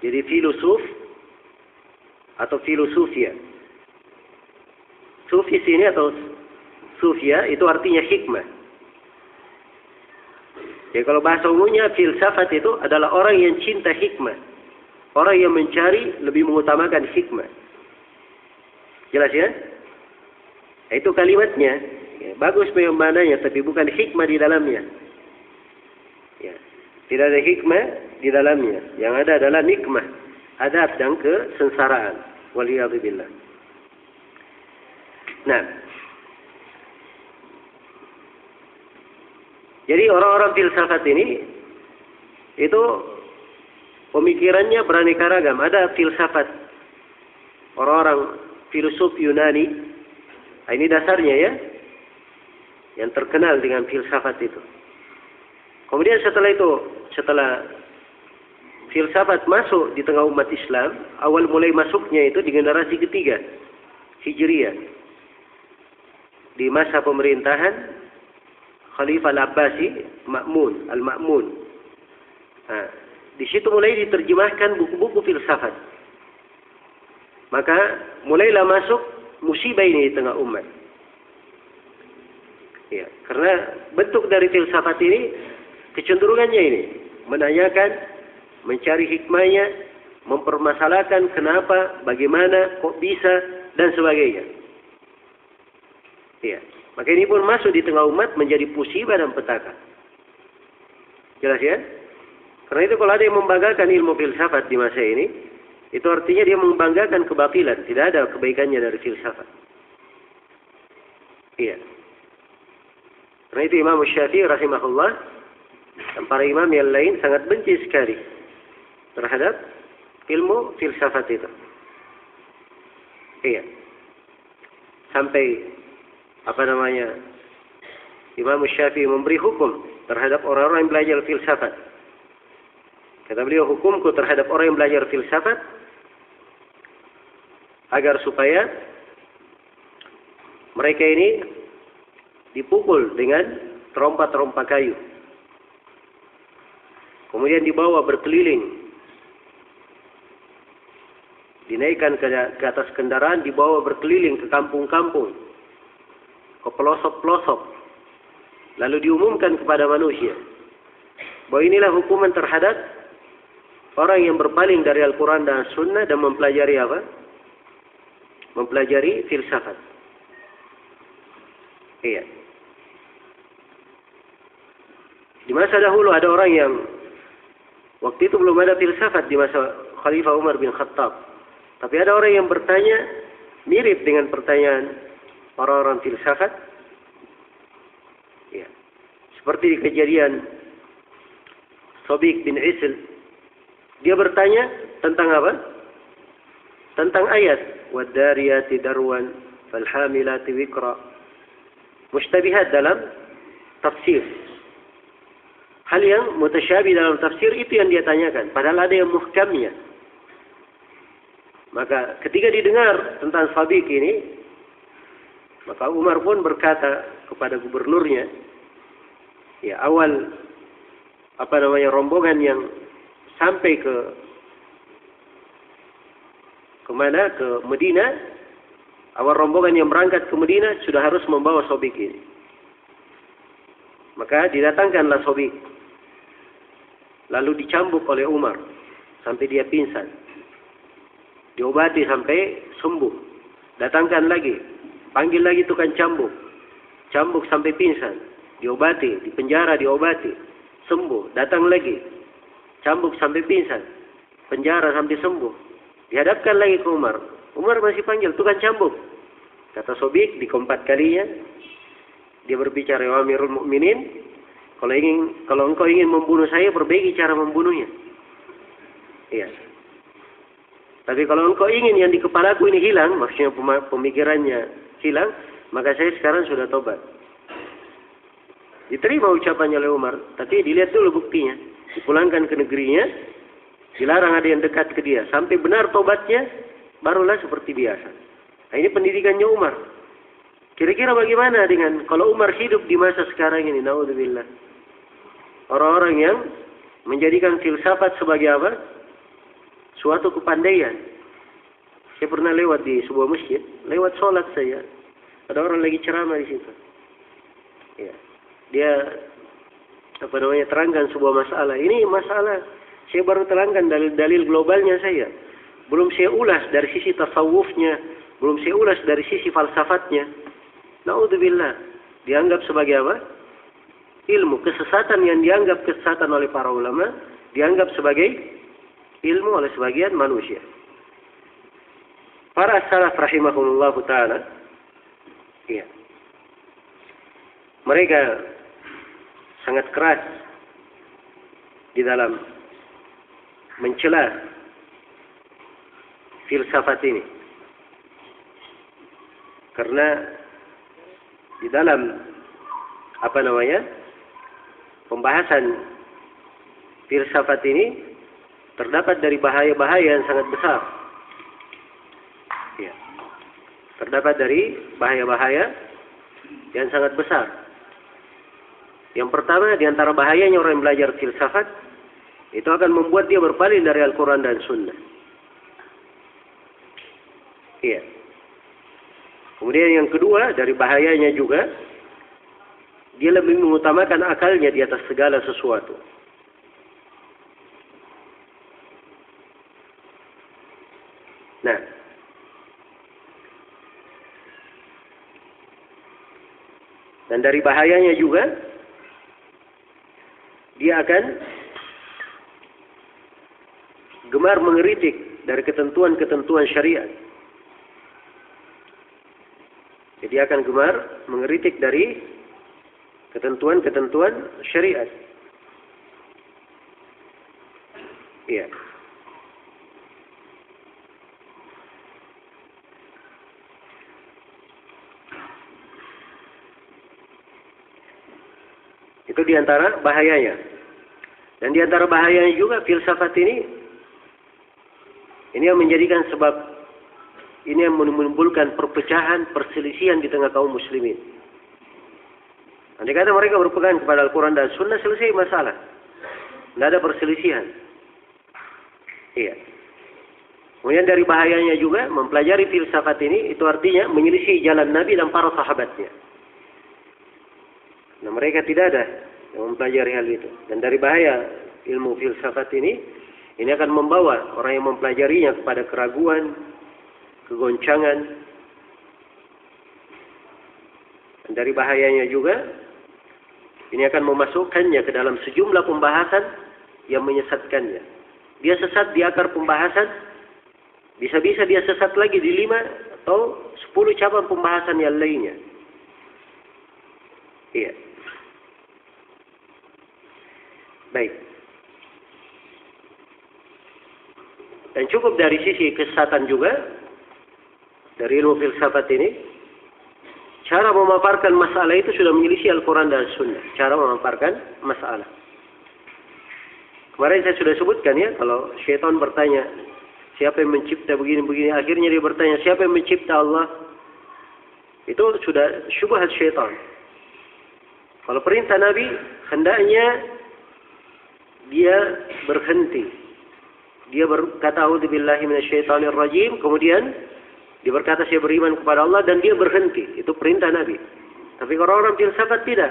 jadi filosof atau filosofia. Sufis ini atau sufia itu artinya hikmah. Jadi kalau bahasa umumnya filsafat itu adalah orang yang cinta hikmah, orang yang mencari lebih mengutamakan hikmah. Jelas ya? Itu kalimatnya. Ya, bagus maknanya, tapi bukan hikmah di dalamnya. Ya, tidak ada hikmah di dalamnya. Yang ada adalah nikmah, adab dan kesengsaraan. Waliyadzubillah. Nah, jadi orang-orang filsafat ini itu pemikirannya beraneka ragam. Ada filsafat orang-orang filosof Yunani. Nah, ini dasarnya ya, yang terkenal dengan filsafat itu. Kemudian setelah filsafat masuk di tengah umat Islam, awal mulai masuknya itu di generasi ketiga Hijriyah, di masa pemerintahan Khalifah Al-Abbasi Al-Ma'mun. Nah, di situ mulai diterjemahkan buku-buku filsafat. Maka mulailah masuk musibah ini di tengah umat. Ya, karena bentuk dari filsafat ini kecenderungannya ini menanyakan, mencari hikmahnya, mempermasalahkan kenapa, bagaimana, kok bisa, dan sebagainya. Ya, maka ini pun masuk di tengah umat menjadi musibah dan petaka. Jelas ya? Karena itu kalau ada yang membanggakan ilmu filsafat di masa ini, itu artinya dia membanggakan kebatilan. Tidak ada kebaikannya dari filsafat. Iya. Karena itu Imam Syafi'i rahimahullah dan para imam yang lain sangat benci sekali terhadap ilmu filsafat itu. Iya. Sampai Imam Syafi'i memberi hukum terhadap orang-orang yang belajar filsafat. Kata beliau, hukumku terhadap orang yang belajar filsafat agar supaya mereka ini dipukul dengan terompa-terompa kayu. Kemudian dibawa berkeliling. Dinaikkan ke atas kendaraan, dibawa berkeliling ke kampung-kampung, ke pelosok-pelosok. Lalu diumumkan kepada manusia bahwa inilah hukuman terhadap orang yang berpaling dari Al-Quran dan Sunnah dan mempelajari apa? Mempelajari filsafat. Iya. Di masa dahulu ada orang yang waktu itu belum ada filsafat di masa Khalifah Umar bin Khattab. Tapi ada orang yang bertanya mirip dengan pertanyaan orang-orang filsafat. Ya. Seperti di kejadian Sabiq bin Isl Dia bertanya tentang apa? Tentang ayat wad-dariyati darwan falhamilati wiqra. Mushtabihat dalam tafsir. Hal yang mutasyabih dalam tafsir itu yang dia tanyakan. Padahal ada yang muhkamnya. Maka ketika didengar tentang sabik ini, maka Umar pun berkata kepada gubernurnya, ya awal rombongan yang sampai ke mana? Ke Medina. Awal rombongan yang berangkat ke Medina sudah harus membawa sabik ini. Maka didatangkanlah sabik. Lalu dicambuk oleh Umar sampai dia pingsan. Diobati sampai sembuh. Datangkan lagi. Panggil lagi tukang cambuk. Cambuk sampai pingsan. Diobati, dipenjara, diobati. Sembuh. Datang lagi. Cambuk sampai pingsan. Penjara sampai sembuh. Dihadapkan lagi ke Umar. Umar masih panggil tukang cambuk. Kata Sobik di keempat kalinya. Dia berbicara, ya Amirul Mukminin, kalau engkau ingin membunuh saya, perbaiki cara membunuhnya. Iya. Tapi kalau engkau ingin yang di kepalaku ini hilang, maksudnya pemikirannya hilang, maka saya sekarang sudah tobat. Diterima ucapannya oleh Umar, tapi dilihat dulu buktinya. Dipulangkan ke negerinya, dilarang ada yang dekat ke dia. Sampai benar tobatnya, barulah seperti biasa. Nah, ini pendidikannya Umar. Kira-kira bagaimana dengan kalau Umar hidup di masa sekarang ini? Naudzubillah. Orang-orang yang menjadikan filsafat sebagai apa? Suatu kepandaian. Saya pernah lewat di sebuah masjid, lewat sholat saya. Ada orang lagi ceramah di situ. Ya. Dia terangkan sebuah masalah. Ini masalah saya baru terangkan dalil-dalil globalnya saya. Belum saya ulas dari sisi tasawufnya, belum saya ulas dari sisi falsafatnya. Naudzubillah. Dianggap sebagai apa? Ilmu. Kesesatan yang dianggap kesesatan oleh para ulama, dianggap sebagai ilmu oleh sebagian manusia. Para salaf rahimahullah ta'ala, iya, mereka sangat keras di dalam mencela filsafat ini. Karena di dalam pembahasan filsafat ini terdapat dari bahaya-bahaya yang sangat besar. Ya. Terdapat dari bahaya-bahaya yang sangat besar. Yang pertama, di antara bahayanya orang yang belajar filsafat, itu akan membuat dia berpaling dari Al-Quran dan Sunnah. Iya. Kemudian yang kedua, dari bahayanya juga, dia lebih mengutamakan akalnya di atas segala sesuatu. Nah, dan dari bahayanya juga, dia akan gemar mengeritik dari ketentuan-ketentuan syariat. Jadi akan gemar mengeritik dari ketentuan-ketentuan syariat. Iya. Itu diantara bahayanya. Dan diantara bahayanya juga filsafat ini yang menjadikan sebab ini yang menimbulkan perpecahan, perselisihan di tengah kaum muslimin. Andai kata mereka berpegang kepada Al-Quran dan Sunnah, selesai masalah. Tidak ada perselisihan. Iya. Kemudian dari bahayanya juga, mempelajari filsafat ini, itu artinya menyelisih jalan Nabi dan para sahabatnya. Nah, mereka tidak ada yang mempelajari hal itu. Dan dari bahaya ilmu filsafat ini akan membawa orang yang mempelajarinya kepada keraguan, kegoncangan. Dan dari bahayanya juga, ini akan memasukkannya ke dalam sejumlah pembahasan yang menyesatkannya. Dia sesat di akar pembahasan, bisa-bisa dia sesat lagi di 5 atau 10 cabang pembahasan yang lainnya. Iya. Baik. Dan cukup dari sisi kesesatan juga, dari ilmu filsafat ini, cara memaparkan masalah itu sudah menyelisih Al-Quran dan Sunnah. Cara memaparkan masalah. Kemarin saya sudah sebutkan ya, kalau syaitan bertanya, siapa yang mencipta begini-begini, akhirnya dia bertanya, siapa yang mencipta Allah? Itu sudah syubhat syaitan. Kalau perintah Nabi, hendaknya dia berhenti. Dia berkata, a'udzubillahi minasyaitonir rajim, kemudian dia berkata, saya beriman kepada Allah, dan dia berhenti. Itu perintah Nabi. Tapi kalau orang filsafat tidak.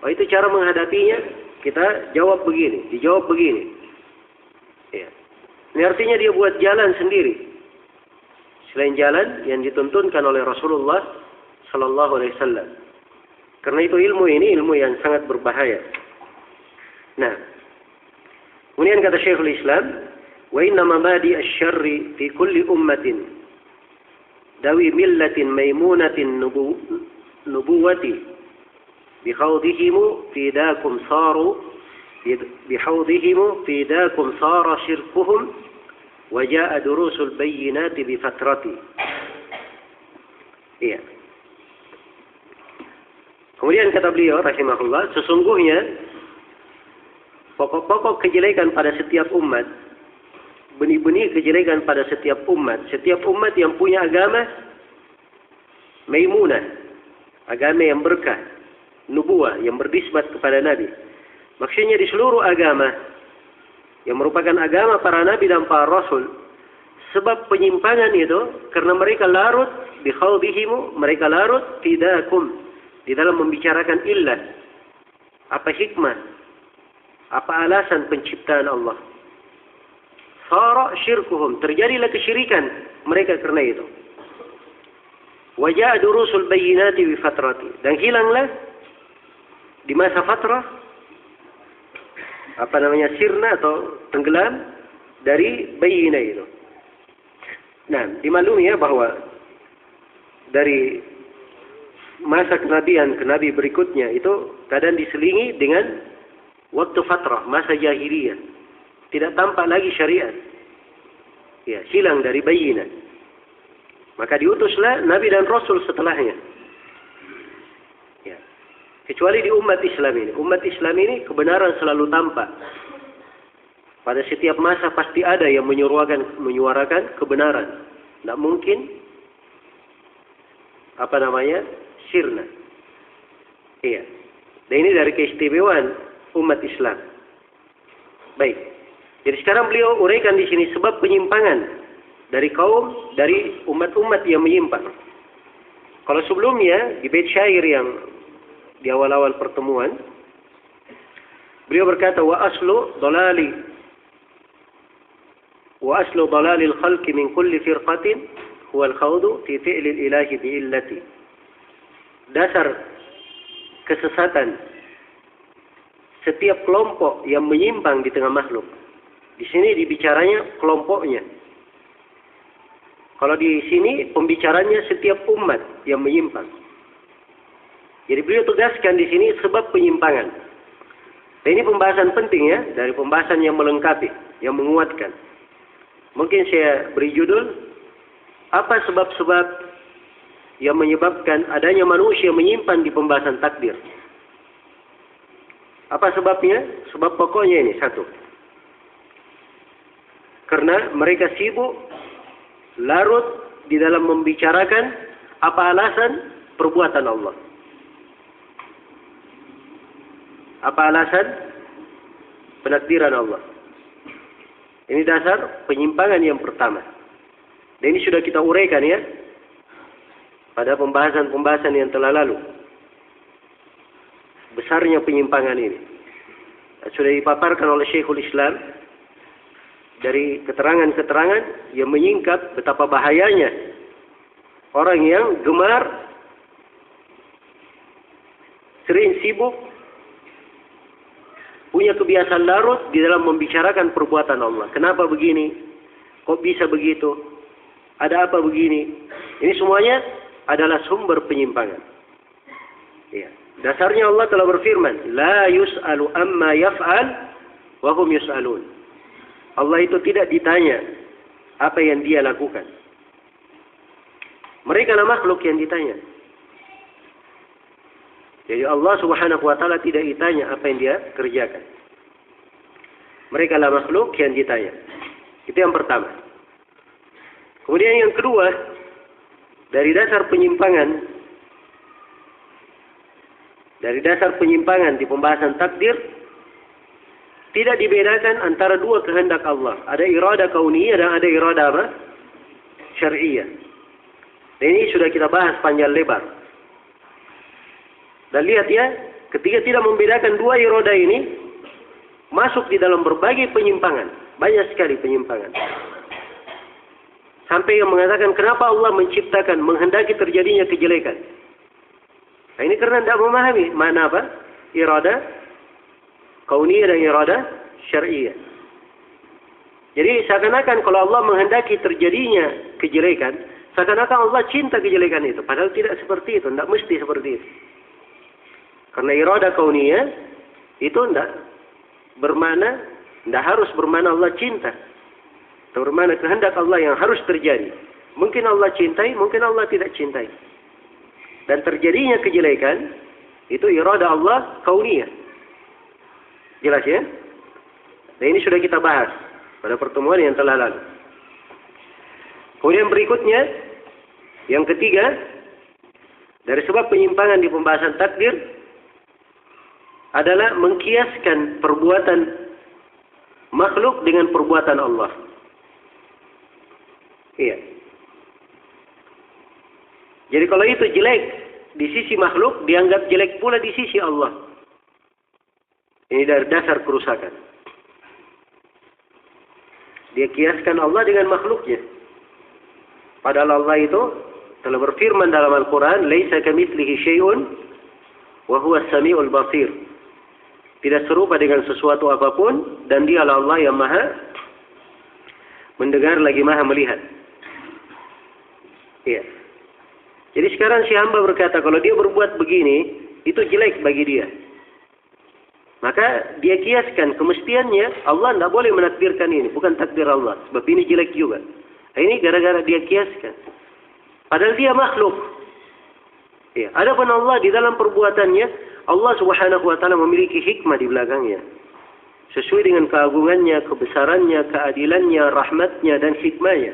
Oh, itu cara menghadapinya, kita jawab begini, dijawab begini. Ya. Ini artinya dia buat jalan sendiri. Selain jalan yang dituntunkan oleh Rasulullah Sallallahu Alaihi Wasallam. Karena itu ilmu ini ilmu yang sangat berbahaya. Nah, kemudian kata Syekhul Islam, wa inna mabadi asy-syarri fi kulli ummatin dawi millatin maimunatin nubuwati bihawdihimu fidakum saru bihawdihimu fidakum sara syirkuhum wa jaa durusul bayyinati bi fatrati. Iya. Kemudian kata beliau rahimahullah, sesungguhnya pokok-pokok kejelekan pada setiap umat, benih-benih kejelekan pada setiap umat yang punya agama maimunah, agama yang berkah, nubuah yang berdisbat kepada Nabi. Maksudnya di seluruh agama yang merupakan agama para Nabi dan para Rasul, sebab penyimpangan itu karena mereka larut bi khawdihimu, mereka larut fidakum, di dalam membicarakan illah, apa hikmah, apa alasan penciptaan Allah. Sara syirkuhum, terjadilah kesyirikan mereka karena itu. Wajah durusul bayyinati bi fatrati, dan hilanglah di masa fatrah sirna atau tenggelam dari bayyinah itu. Nah, dimaklumi ya bahwa dari masa kenabian ke nabi berikutnya itu kadang diselingi dengan waktu fatrah, masa jahiliyah. Tidak tampak lagi syariat. Ya, hilang dari bayyinah. Maka diutuslah Nabi dan Rasul setelahnya. Ya. Kecuali di umat Islam ini. Umat Islam ini kebenaran selalu tampak. Pada setiap masa pasti ada yang menyuarakan kebenaran. Tidak mungkin sirna. Iya. Dan ini dari keistimewaan umat Islam. Baik. Jadi sekarang beliau uraikan di sini sebab penyimpangan dari umat-umat yang menyimpang. Kalau sebelumnya di bait syair yang di awal-awal pertemuan, beliau berkata wa aslu dalalil khalqi min kulli firqatin huwa al-khawdu fi fi'lil ilahi bi illati. Dasar kesesatan setiap kelompok yang menyimpang di tengah makhluk. Di sini dibicaranya kelompoknya. Kalau di sini pembicaranya setiap umat yang menyimpang. Jadi beliau tegaskan di sini sebab penyimpangan. Dan ini pembahasan penting ya, dari pembahasan yang melengkapi, yang menguatkan. Mungkin saya beri judul, apa sebab-sebab yang menyebabkan adanya manusia menyimpan di pembahasan takdir. Apa sebabnya? Sebab pokoknya ini satu. Karena mereka sibuk, larut di dalam membicarakan apa alasan perbuatan Allah. Apa alasan penakdiran Allah. Ini dasar penyimpangan yang pertama. Dan ini sudah kita uraikan ya, pada pembahasan-pembahasan yang telah lalu. Besarnya penyimpangan ini. Sudah dipaparkan oleh Syekhul Islam dari keterangan-keterangan yang menyingkap betapa bahayanya orang yang gemar, sering sibuk, punya kebiasaan larut di dalam membicarakan perbuatan Allah. Kenapa begini? Kok bisa begitu? Ada apa begini? Ini semuanya adalah sumber penyimpangan. Ya. Dasarnya Allah telah berfirman, La yus'alu amma yaf'al wa hum yus'alun. Allah itu tidak ditanya apa yang dia lakukan. Mereka lah makhluk yang ditanya. Jadi Allah Subhanahu wa taala tidak ditanya apa yang dia kerjakan. Mereka lah makhluk yang ditanya. Itu yang pertama. Kemudian yang kedua, dari dasar penyimpangan di pembahasan takdir, tidak dibedakan antara dua kehendak Allah. Ada irada kauniyah dan ada irada apa? Syar'iyah. Dan ini sudah kita bahas panjang lebar. Dan lihat ya, ketika tidak membedakan dua irada ini, masuk di dalam berbagai penyimpangan. Banyak sekali penyimpangan. Sampai yang mengatakan kenapa Allah menciptakan, menghendaki terjadinya kejelekan. Nah, ini karena tidak memahami mana apa? Irada kauniyah dan irada syar'iyah. Jadi seakan-akan kalau Allah menghendaki terjadinya kejelekan, seakan-akan Allah cinta kejelekan itu. Padahal tidak seperti itu, tidak mesti seperti itu. Karena irada kauniyah itu tidak harus bermakna Allah cinta. Itu bermakna kehendak Allah yang harus terjadi. Mungkin Allah cintai, mungkin Allah tidak cintai. Dan terjadinya kejelekan itu irada Allah kauniyah. Jelas ya? Dan ini sudah kita bahas pada pertemuan yang telah lalu. Kemudian berikutnya, yang ketiga, dari sebab penyimpangan di pembahasan takdir adalah mengkiaskan perbuatan makhluk dengan perbuatan Allah. Iya. Jadi kalau itu jelek di sisi makhluk, dianggap jelek pula di sisi Allah. Ini dari dasar kerusakan. Dia kiaskan Allah dengan makhluknya. Padahal Allah itu telah berfirman dalam Al-Quran, "Laisa kamitslihi syai'un wa huwa as-sami'ul basir." Tidak serupa dengan sesuatu apapun, dan dialah Allah yang maha mendengar lagi maha melihat. Iya. Jadi sekarang si hamba berkata, kalau dia berbuat begini, itu jelek bagi dia. Maka dia kiaskan kemestiannya, Allah tidak boleh menakdirkan ini. Bukan takdir Allah. Sebab ini jelek juga. Ini gara-gara dia kiaskan. Padahal dia makhluk. Ya. Adapun Allah di dalam perbuatannya, Allah Subhanahu wa taala memiliki hikmah di belakangnya. Sesuai dengan keagungannya, kebesarannya, keadilannya, rahmatnya, dan hikmahnya.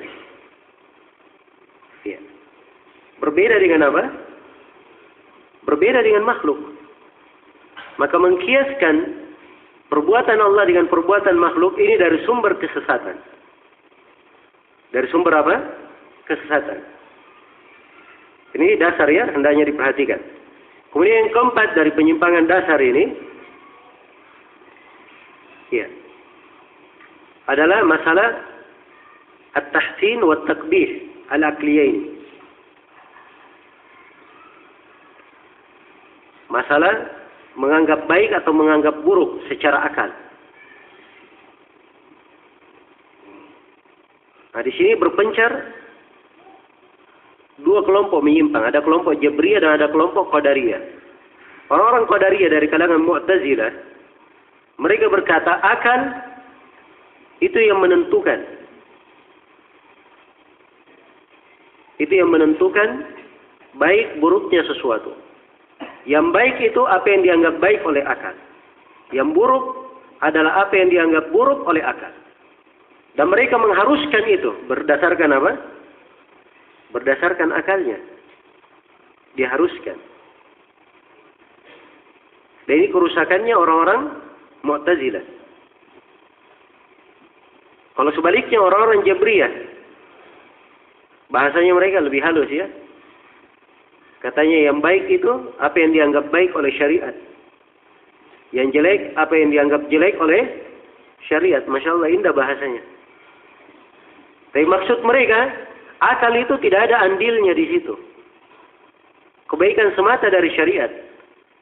Ya. Berbeda dengan apa? Berbeda dengan makhluk. Maka mengkiaskan perbuatan Allah dengan perbuatan makhluk ini dari sumber kesesatan. Dari sumber apa? Kesesatan. Ini dasar ya, hendaknya diperhatikan. Kemudian yang keempat dari penyimpangan dasar ini, ya, adalah masalah at-tahsin wa at-taqbih al-aqliyain. Masalah menganggap baik atau menganggap buruk secara akal. Nah, di sini berpencar dua kelompok menyimpang. Ada kelompok Jabriyah dan ada kelompok Qadariyah. Orang-orang Qadariyah dari kalangan Mu'tazilah, mereka berkata akal itu yang menentukan. Itu yang menentukan baik buruknya sesuatu. Yang baik itu apa yang dianggap baik oleh akal. Yang buruk adalah apa yang dianggap buruk oleh akal. Dan mereka mengharuskan itu berdasarkan apa? Berdasarkan akalnya. Diharuskan. Dan ini kerusakannya orang-orang Mu'tazilah. Kalau sebaliknya orang-orang Jabriyah, bahasanya mereka lebih halus ya. Katanya yang baik itu apa yang dianggap baik oleh syariat. Yang jelek apa yang dianggap jelek oleh syariat. Masya Allah indah bahasanya. Tapi maksud mereka, akal itu tidak ada andilnya di situ. Kebaikan semata dari syariat.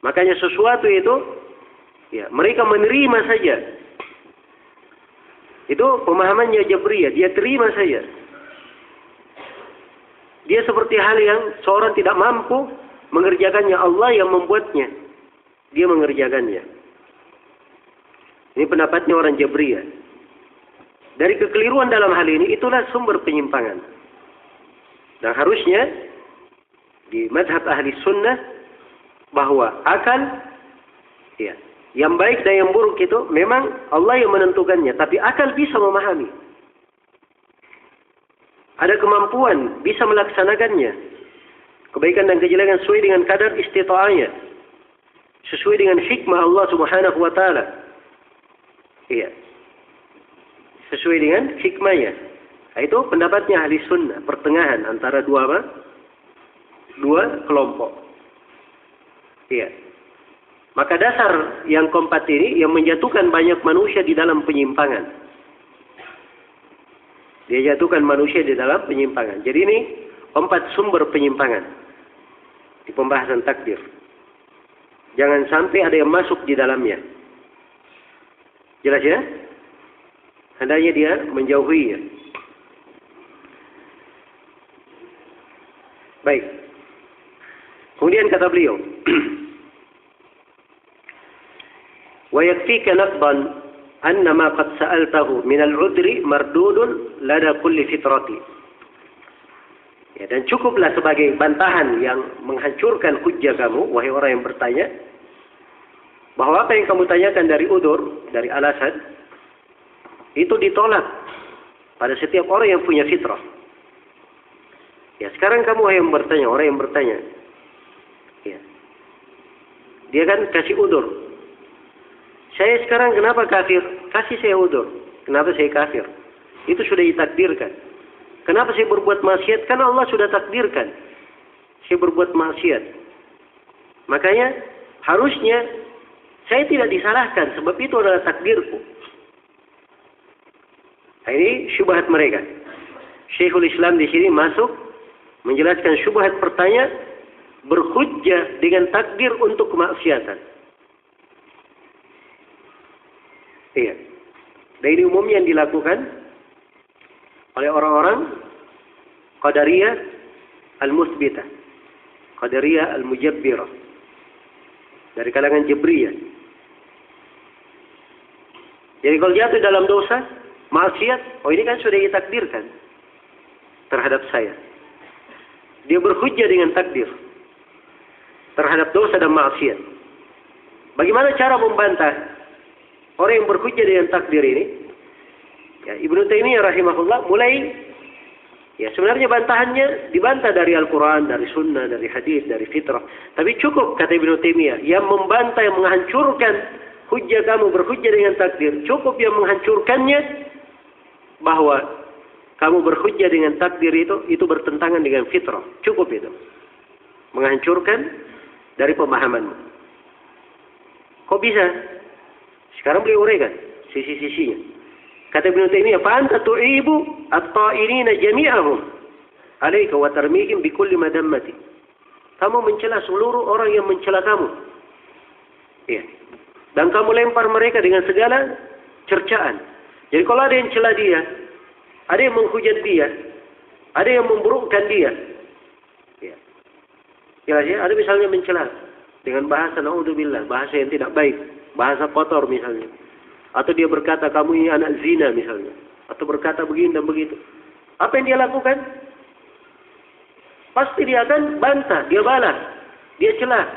Makanya sesuatu itu, ya mereka menerima saja. Itu pemahamannya Jabriyah. Dia terima saja. Dia seperti hal yang seorang tidak mampu mengerjakannya, Allah yang membuatnya. Dia mengerjakannya. Ini pendapatnya orang Jabriyah. dari kekeliruan dalam hal ini, itulah sumber penyimpangan. Dan harusnya di mazhab ahli sunnah bahwa akal, ya, yang baik dan yang buruk itu memang Allah yang menentukannya, tapi akal bisa memahami. Ada kemampuan bisa melaksanakannya. Kebaikan dan kejelekan sesuai dengan kadar istita'ahnya, sesuai dengan hikmah Allah Subhanahu wa taala. Iya. Sesuai dengan hikmahnya. Nah, itu pendapatnya ahli sunnah, pertengahan antara dua apa? Dua kelompok. Iya. Maka dasar yang keempat ini yang menjatuhkan banyak manusia di dalam penyimpangan. Dia jatuhkan manusia di dalam penyimpangan. Jadi ini 4 sumber penyimpangan di pembahasan takdir. Jangan sampai ada yang masuk di dalamnya. Jelas ya? Hendaknya dia menjauhinya. Baik. Kemudian kata beliau, وَيَكْفِيكَ نَقْضًا أَنَّ مَا قَدْ سَأَلْتَهُ مِنَ الْعُذْرِ مَرْدُودٌ لَدَى كُلِّ فِطْرَةٍ. Ya, dan cukuplah sebagai bantahan yang menghancurkan hujjah kamu, wahai orang yang bertanya, bahwa apa yang kamu tanyakan dari udur, dari alasan, itu ditolak pada setiap orang yang punya fitrah. Ya, sekarang kamu yang bertanya, orang yang bertanya, ya, dia kan kasih udur. Saya sekarang kenapa kafir? Kasih saya udur. Kenapa saya kafir? Itu sudah ditakdirkan. Kenapa saya berbuat maksiat? Karena Allah sudah takdirkan saya berbuat maksiat. Makanya harusnya saya tidak disalahkan, sebab itu adalah takdirku. Nah, ini syubhat mereka. Syekhul Islam di sini masuk menjelaskan syubhat pertanyaan berhujjah dengan takdir untuk kemaksiatan. Iya. Dan ini umumnya yang dilakukan oleh orang-orang Qadariyah al-Musbitah, Qadariyah al-Mujabbirah, dari kalangan Jabriyah. Jadi kalau jatuh dalam dosa, maksiat, oh ini kan sudah ditakdirkan terhadap saya. Dia berhujjah dengan takdir terhadap dosa dan maksiat. Bagaimana cara membantah orang yang berhujjah dengan takdir ini? Ya, Ibnu Taimiyah rahimahullah mulai, ya sebenarnya bantahannya dibantah dari Al-Quran, dari Sunnah, dari Hadis, dari Fitrah. Tapi cukup kata Ibnu Taimiyah yang membantah, yang menghancurkan hujjah kamu berhujjah dengan takdir. Cukup yang menghancurkannya bahwa kamu berhujjah dengan takdir itu bertentangan dengan fitrah. Cukup itu. Menghancurkan dari pemahamanmu. Kok bisa? Sekarang beliau uraikan sisi-sisinya. Kata Ibnu Taimiyah, "Fa anta tu'ibu at-ta'irina jami'ahum 'alaika wa tarmihim bi kulli madammati." Kamu mencela seluruh orang yang mencela kamu. Ya. Dan kamu lempar mereka dengan segala cercaan. Jadi kalau ada yang cela dia, ada yang menghujat dia, ada yang memburukkan dia. Ya. Jelas ya, ada misalnya mencela dengan bahasa naudzubillah, bahasa yang tidak baik, bahasa kotor misalnya. Atau dia berkata kamu ini anak zina misalnya. Atau berkata begini dan begitu. Apa yang dia lakukan? Pasti dia akan bantah, dia balas, dia celah.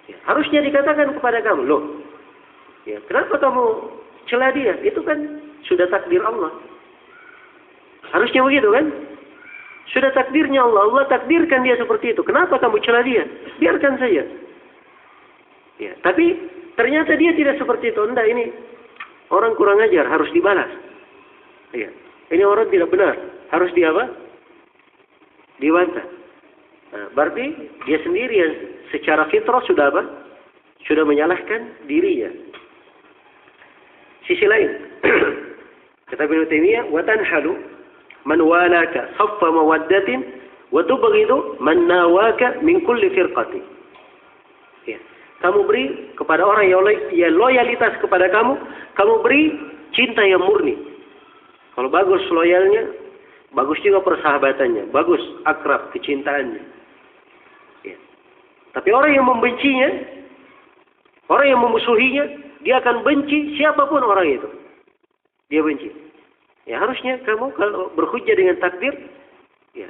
Ya, harusnya dikatakan kepada kamu, loh, ya, kenapa kamu celah dia? Itu kan sudah takdir Allah. Harusnya begitu kan? Sudah takdirnya Allah. Allah takdirkan dia seperti itu. Kenapa kamu celah dia? Biarkan saja. Ya, tapi ternyata dia tidak seperti itu. Enggak, ini orang kurang ajar, harus dibalas. Ya, ini orang tidak benar, harus di apa? Dibantah. Nah, berarti dia sendiri yang secara fitrah sudah apa? Sudah menyalahkan dirinya. Sisi lain, kata Ibnu Taimiyah, wa tanhalu man walaka saffa mawaddatin wa tubghidu man nawaka min kulli firqati. Ya. Kamu beri kepada orang yang loyalitas kepada kamu, kamu beri cinta yang murni. Kalau bagus loyalnya, bagus juga persahabatannya, bagus akrab kecintaannya. Ya. Tapi orang yang membencinya, orang yang memusuhinya, dia akan benci siapapun orang itu. Dia benci. Ya harusnya kamu kalau berhujjah dengan takdir, ya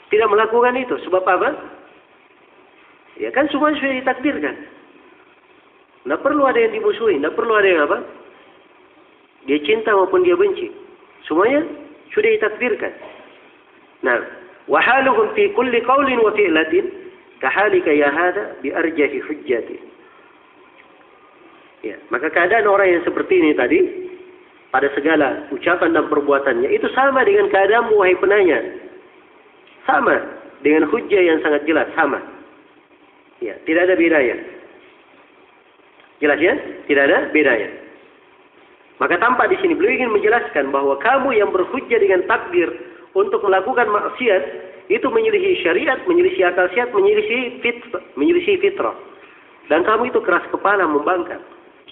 tidak melakukan itu. Sebab apa? Ya kan semua sudah ditakdirkan. Tidak perlu ada yang dimusuhi, tidak perlu ada yang apa? Dia cinta maupun dia benci. Semuanya sudah ditakdirkan. Nah, wahaluhum fi kulli qawlin wa fi'latin kahalika ya hada bi arjahi hujjati. Ya, maka keadaan orang yang seperti ini tadi pada segala ucapan dan perbuatannya itu sama dengan keadaanmu wahai penanya. Sama dengan hujjah yang sangat jelas, sama. Ya, tidak ada bedanya. Jelas ya? Tidak ada bedanya. Maka tampak di sini beliau ingin menjelaskan bahwa kamu yang berhujjah dengan takdir untuk melakukan maksiat itu menyelisih syariat, menyelisih akal sehat, menyelisih fitrah. Dan kamu itu keras kepala membangkang.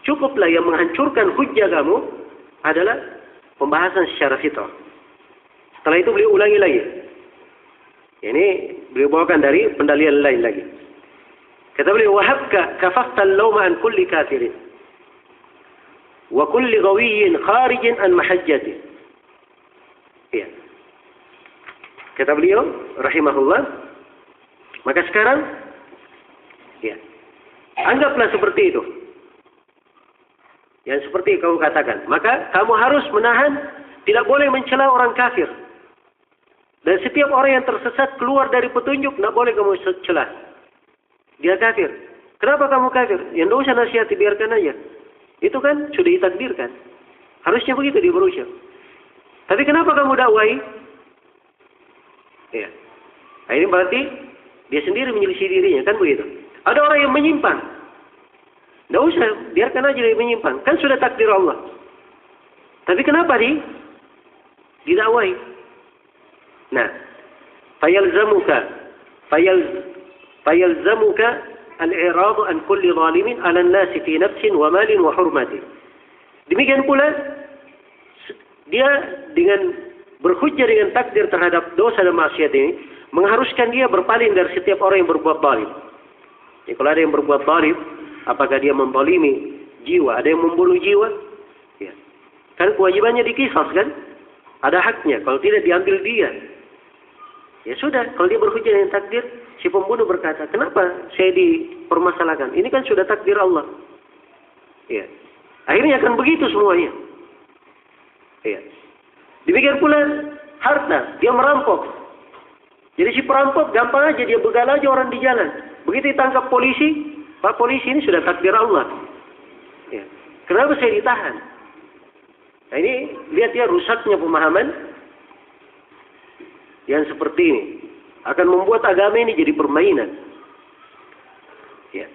Cukuplah yang menghancurkan hujjah kamu adalah pembahasan secara fitrah. Setelah itu beliau ulangi lagi. Ini beliau bawakan dari pendalian lain lagi. Kata beliau, wahabka kafafta al-lawma an kulli kafirin wa kulli ghawiyyin kharijin an mahajjati. Ya. Kata beliau rahimahullah, maka sekarang ya, anggaplah seperti itu. Yang seperti kamu katakan, maka kamu harus menahan, tidak boleh mencela orang kafir. Dan setiap orang yang tersesat keluar dari petunjuk, tidak boleh kamu celah. Dia kafir. Kenapa kamu kafir? Yang tidak usah nasihati, biarkan aja. Itu kan sudah ditakdirkan. Harusnya begitu dia berusaha. Tapi kenapa kamu dakwai? Ya. Nah, ini berarti dia sendiri menyelisih dirinya, kan begitu. Ada orang yang menyimpang. Tidak usah, biarkan aja dia menyimpang. Kan sudah takdir Allah. Tapi kenapa didakwai? Nah, fayalzamuka al-i'radu an kulli zalimin 'ala an-nasi fi nafsin wa malin wa hurmatin. Demikian pula dia dengan berhujjah dengan takdir terhadap dosa dan maksiat ini mengharuskan dia berpaling dari setiap orang yang berbuat zalim. Ya, kalau ada yang berbuat zalim, apakah dia menzalimi jiwa, ada yang membunuh jiwa? Ya. Kan kewajibannya dikisas kan? Ada haknya, kalau tidak diambil dia. Ya sudah, kalau dia berhujjah dengan takdir, si pembunuh berkata, kenapa saya dipermasalahkan? Ini kan sudah takdir Allah. Ya. Akhirnya akan begitu semuanya. Ya. Demikian pula harta, dia merampok. Jadi si perampok gampang aja, dia begal aja orang di jalan. Begitu ditangkap polisi, Pak polisi ini sudah takdir Allah. Ya. Kenapa saya ditahan? Nah ini lihat ya rusaknya pemahaman yang seperti ini. Akan membuat agama ini jadi permainan. Ya.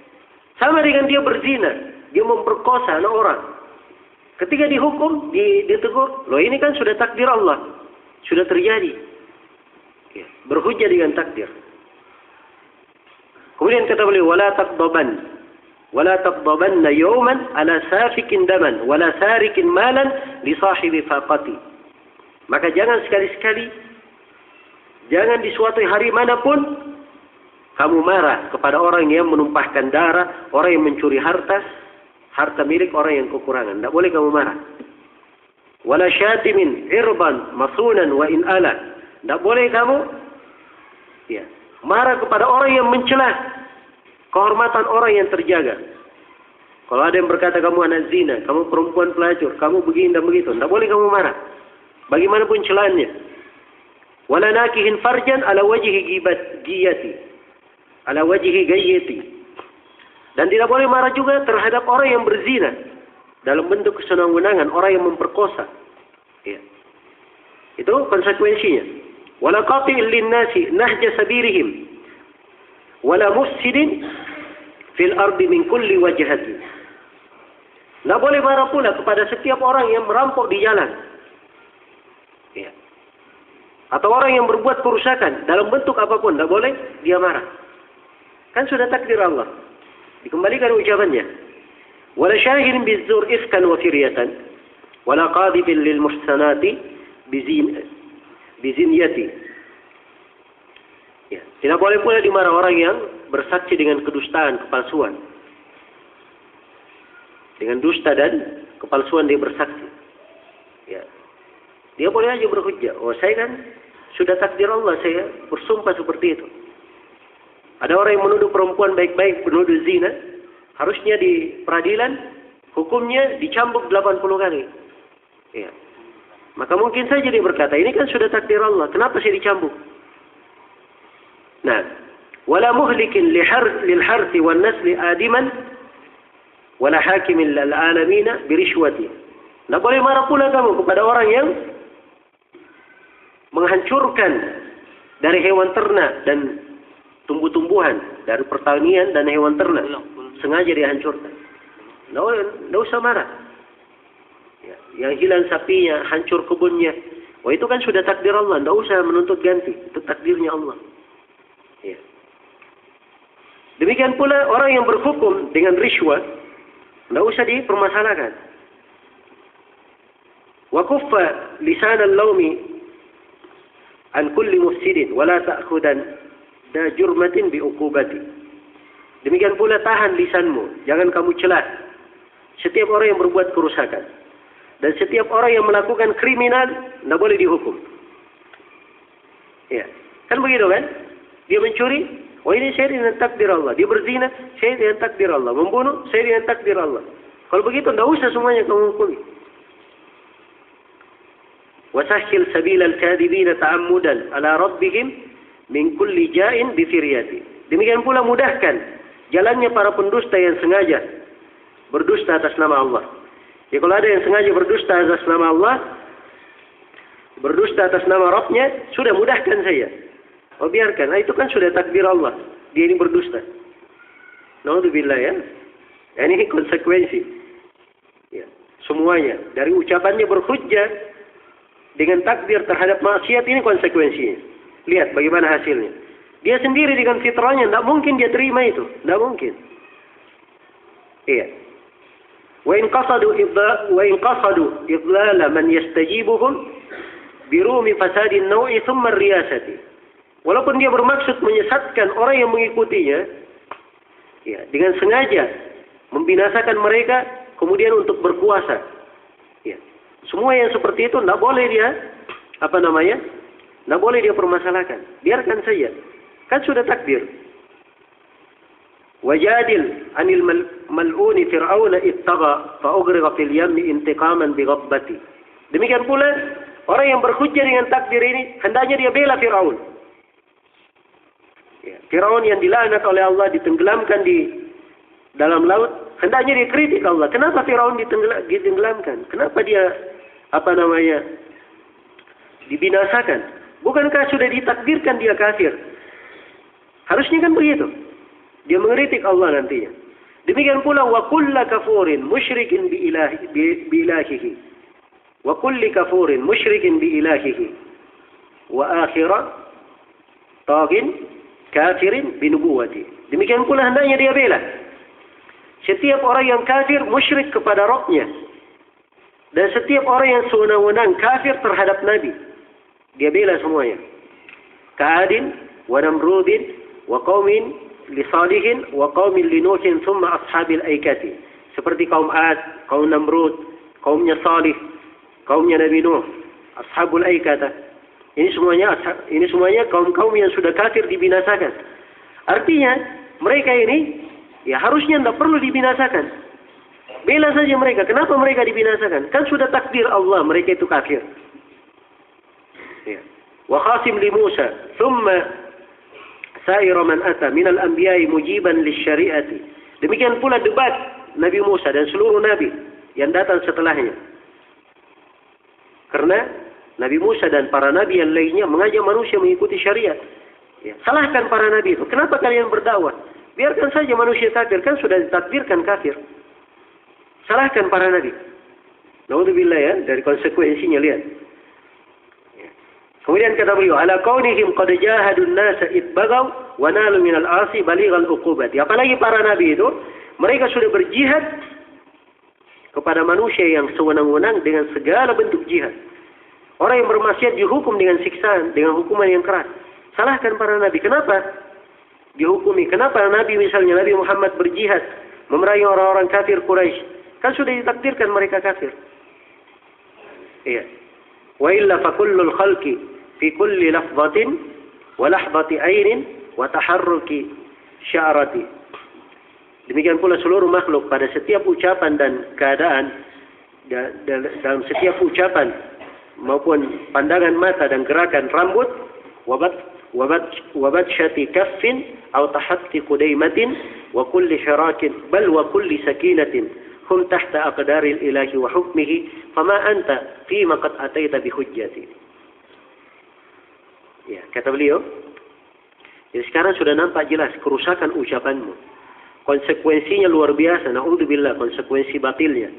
Sama dengan dia berzina. Dia memperkosa anak orang. Ketika dihukum, ditegur. Loh ini kan sudah takdir Allah. Sudah terjadi. Ya. Berhujjah dengan takdir. Kemudian kata beliau, وَلَا تَقْضَبَنَّ يَوْمًا عَلَى سَافِكٍ دَمًا وَلَا سَارِكٍ مَالًا لِصَاحِبِ فَاقَةِ. Maka jangan sekali-sekali, jangan di suatu hari manapun kamu marah kepada orang yang menumpahkan darah, orang yang mencuri harta milik orang yang kekurangan. Tidak boleh kamu marah. Wala syatimin irban masunan wa in ala. Tidak boleh kamu marah kepada orang yang mencela kehormatan orang yang terjaga. Kalau ada yang berkata kamu anak zina, kamu perempuan pelacur, kamu begini dan begitu, tidak boleh kamu marah. Bagaimanapun celaannya. Wala nakihin farjan ala wajhi giyati. Ala wajhi gayyati. Dan tidak boleh marah juga terhadap orang yang berzina dalam bentuk kesenang-wenangan, orang yang memperkosa. Ya. Itu konsekuensinya. Wala qati'il linnasi nahja sabirihim. Wala mufsidin fil ardi min kulli wajhati. Tidak boleh marah pula kepada setiap orang yang merampok di jalan. Ya. Atau orang yang berbuat kerusakan dalam bentuk apapun, tidak boleh dia marah. Kan sudah takdir Allah. Dikembalikan ucapannya. Wala syahirin bizzur ifkan wa firyatan. Wala qadibin lil muhsanati bizinyati. Ya. Tidak boleh pula dimarah orang yang bersaksi dengan kedustaan, kepalsuan. Dengan dusta dan kepalsuan dia bersaksi. Ya. Dia boleh aja berhujjah. Oh, saya kan sudah takdir Allah, saya bersumpah seperti itu. Ada orang yang menuduh perempuan baik-baik, menuduh zina, harusnya di peradilan hukumnya dicambuk 80 kali. Ya. Maka mungkin saja dia berkata, ini kan sudah takdir Allah, kenapa saya dicambuk? Nah, wala muhlikin lil harthi wan nasli adiman wala hakimin lil alamina birishwati. Nah, boleh marah pula kamu kepada orang yang menghancurkan dari hewan ternak dan tumbuh-tumbuhan, dari pertanian dan hewan ternak, sengaja dihancurkan. Nggak usah marah. Ya, yang hilang sapinya, hancur kebunnya, wah itu kan sudah takdir Allah, nggak usah menuntut ganti, itu takdirnya Allah. Ya. Demikian pula orang yang berhukum dengan rishwah, nggak usah dipermasalahkan. Wa kuffa lisan al-lawmi an kulli mufsidin wala ta'khudan da jurmatin bi uqubati. Demikian pula tahan lisanmu, jangan kamu celah setiap orang yang berbuat kerusakan. Dan setiap orang yang melakukan kriminal tidak boleh dihukum. Ya, kan begitu kan? Dia mencuri, oh ini saya dengan takdir Allah. Dia berzina, saya dengan takdir Allah. Membunuh, saya dengan takdir Allah. Kalau begitu tidak usah semuanya kamu hukumi. Wasahil sabilal kadhibina ta'ammudan ala rabbihim min kulli ja'in bi firyati. Demikian pula mudahkan jalannya para pendusta yang sengaja berdusta atas nama Allah. Ya, kalau ada yang sengaja berdusta atas nama Allah, berdusta atas nama Rabbnya, sudah mudahkan saya. Oh biarkan, nah, itu kan sudah takdir Allah. Dia ini berdusta. Naudzubillah ya. Ini konsekuensi. Ya, semuanya. Dari ucapannya berhujjah dengan takdir terhadap maksiat, ini konsekuensinya. Lihat bagaimana hasilnya. Dia sendiri dengan fitrahnya, tidak mungkin dia terima itu. Tidak mungkin. Iya. وإن قصدوا إضلال من يستجيبهم برغم فساد النوع ثم الرياسة. Walaupun dia bermaksud menyesatkan orang yang mengikutinya, ya, dengan sengaja membinasakan mereka, kemudian untuk berkuasa. Ya. Semua yang seperti itu tidak boleh dia, tidak boleh dia permasalahkan. Biarkan saja, kan sudah takdir. Wajadil anil mal'uni fir'auna ittaqa fa'ugriqa fil yammi intiqaman bighabbati. Demikian pula orang yang berhujjah dengan takdir ini hendaknya dia bela Fir'aun. Ya, Fir'aun yang dilaknat oleh Allah, ditenggelamkan di dalam laut, hendaknya dia kritik Allah. Kenapa Fir'aun ditenggelamkan? Kenapa dia dibinasakan? Bukankah sudah ditakdirkan dia kafir? Harusnya kan begitu. Dia mengkritik Allah nantinya. Demikian pula wa kullu kafurin musyrikin bi ilahihi. Wa kullu kafurin musyrikin bi ilahihi. Wa akhira tagin kafirin bi nubuwati. Demikian pula hendaknya dia bela setiap orang yang kafir musyrik kepada Rabbnya, dan setiap orang yang sewenang-wenang kafir terhadap Nabi, dia bela semuanya. Ka'adin wa namrudin wa qaumin lisalihin wa qaumin linuhin thumma ashabil aikati. Seperti kaum Ad, kaum Namrud, kaumnya Salih, kaumnya Nabi Nuh, ashabul aikata. Ini semuanya kaum-kaum yang sudah kafir dibinasakan. Artinya mereka ini ya harusnya tidak perlu dibinasakan. Bela saja mereka. Kenapa mereka dibinasakan? Kan sudah takdir Allah mereka itu kafir. Ya. Wa khasim li Musa thumma sa'ira man ata minal anbiya'i mujiban lisyari'ati. Demikian pula debat Nabi Musa dan seluruh nabi yang datang setelahnya. Karena Nabi Musa dan para nabi yang lainnya mengajak manusia mengikuti syariat. Ya. Salahkan para nabi itu. Kenapa kalian berdakwah? Biarkan saja manusia kafir, kan sudah ditakdirkan kafir. Salahkan para nabi. Naudzubillah ya, dari konsekuensinya lihat. Kemudian kata beliau, ala kaunihim qad jahadun nasa itbagaw wa nalu minal asi balighal uqubati. Apalagi para nabi itu, mereka sudah berjihad kepada manusia yang sewenang-wenang dengan segala bentuk jihad. Orang yang bermaksiat dihukum dengan siksaan, dengan hukuman yang keras. Salahkan para nabi. Kenapa dihukumi? Kenapa nabi misalnya Nabi Muhammad berjihad memerangi orang-orang kafir Quraisy? Kan sudah ditakdirkan mereka kafir. Iya. Wa illa fa kullul khalqi fi kulli lafzatin wa lahzati ainin wa taharruki sya'rati. Demikian pula seluruh makhluk pada setiap ucapan dan keadaan, dalam setiap ucapan maupun pandangan mata dan gerakan rambut, wabat syati kaffin atau tahatti qudaimatin wa kulli syarakin bal wa kulli sakinatin hum tahta aqdaril ilahi wa hukmihi fama anta fima qad ataita bi hujjati. Ya, kata beliau, ya sekarang sudah nampak jelas kerusakan ucapanmu. Konsekuensinya luar biasa, na'udzubillah, konsekuensi batilnya.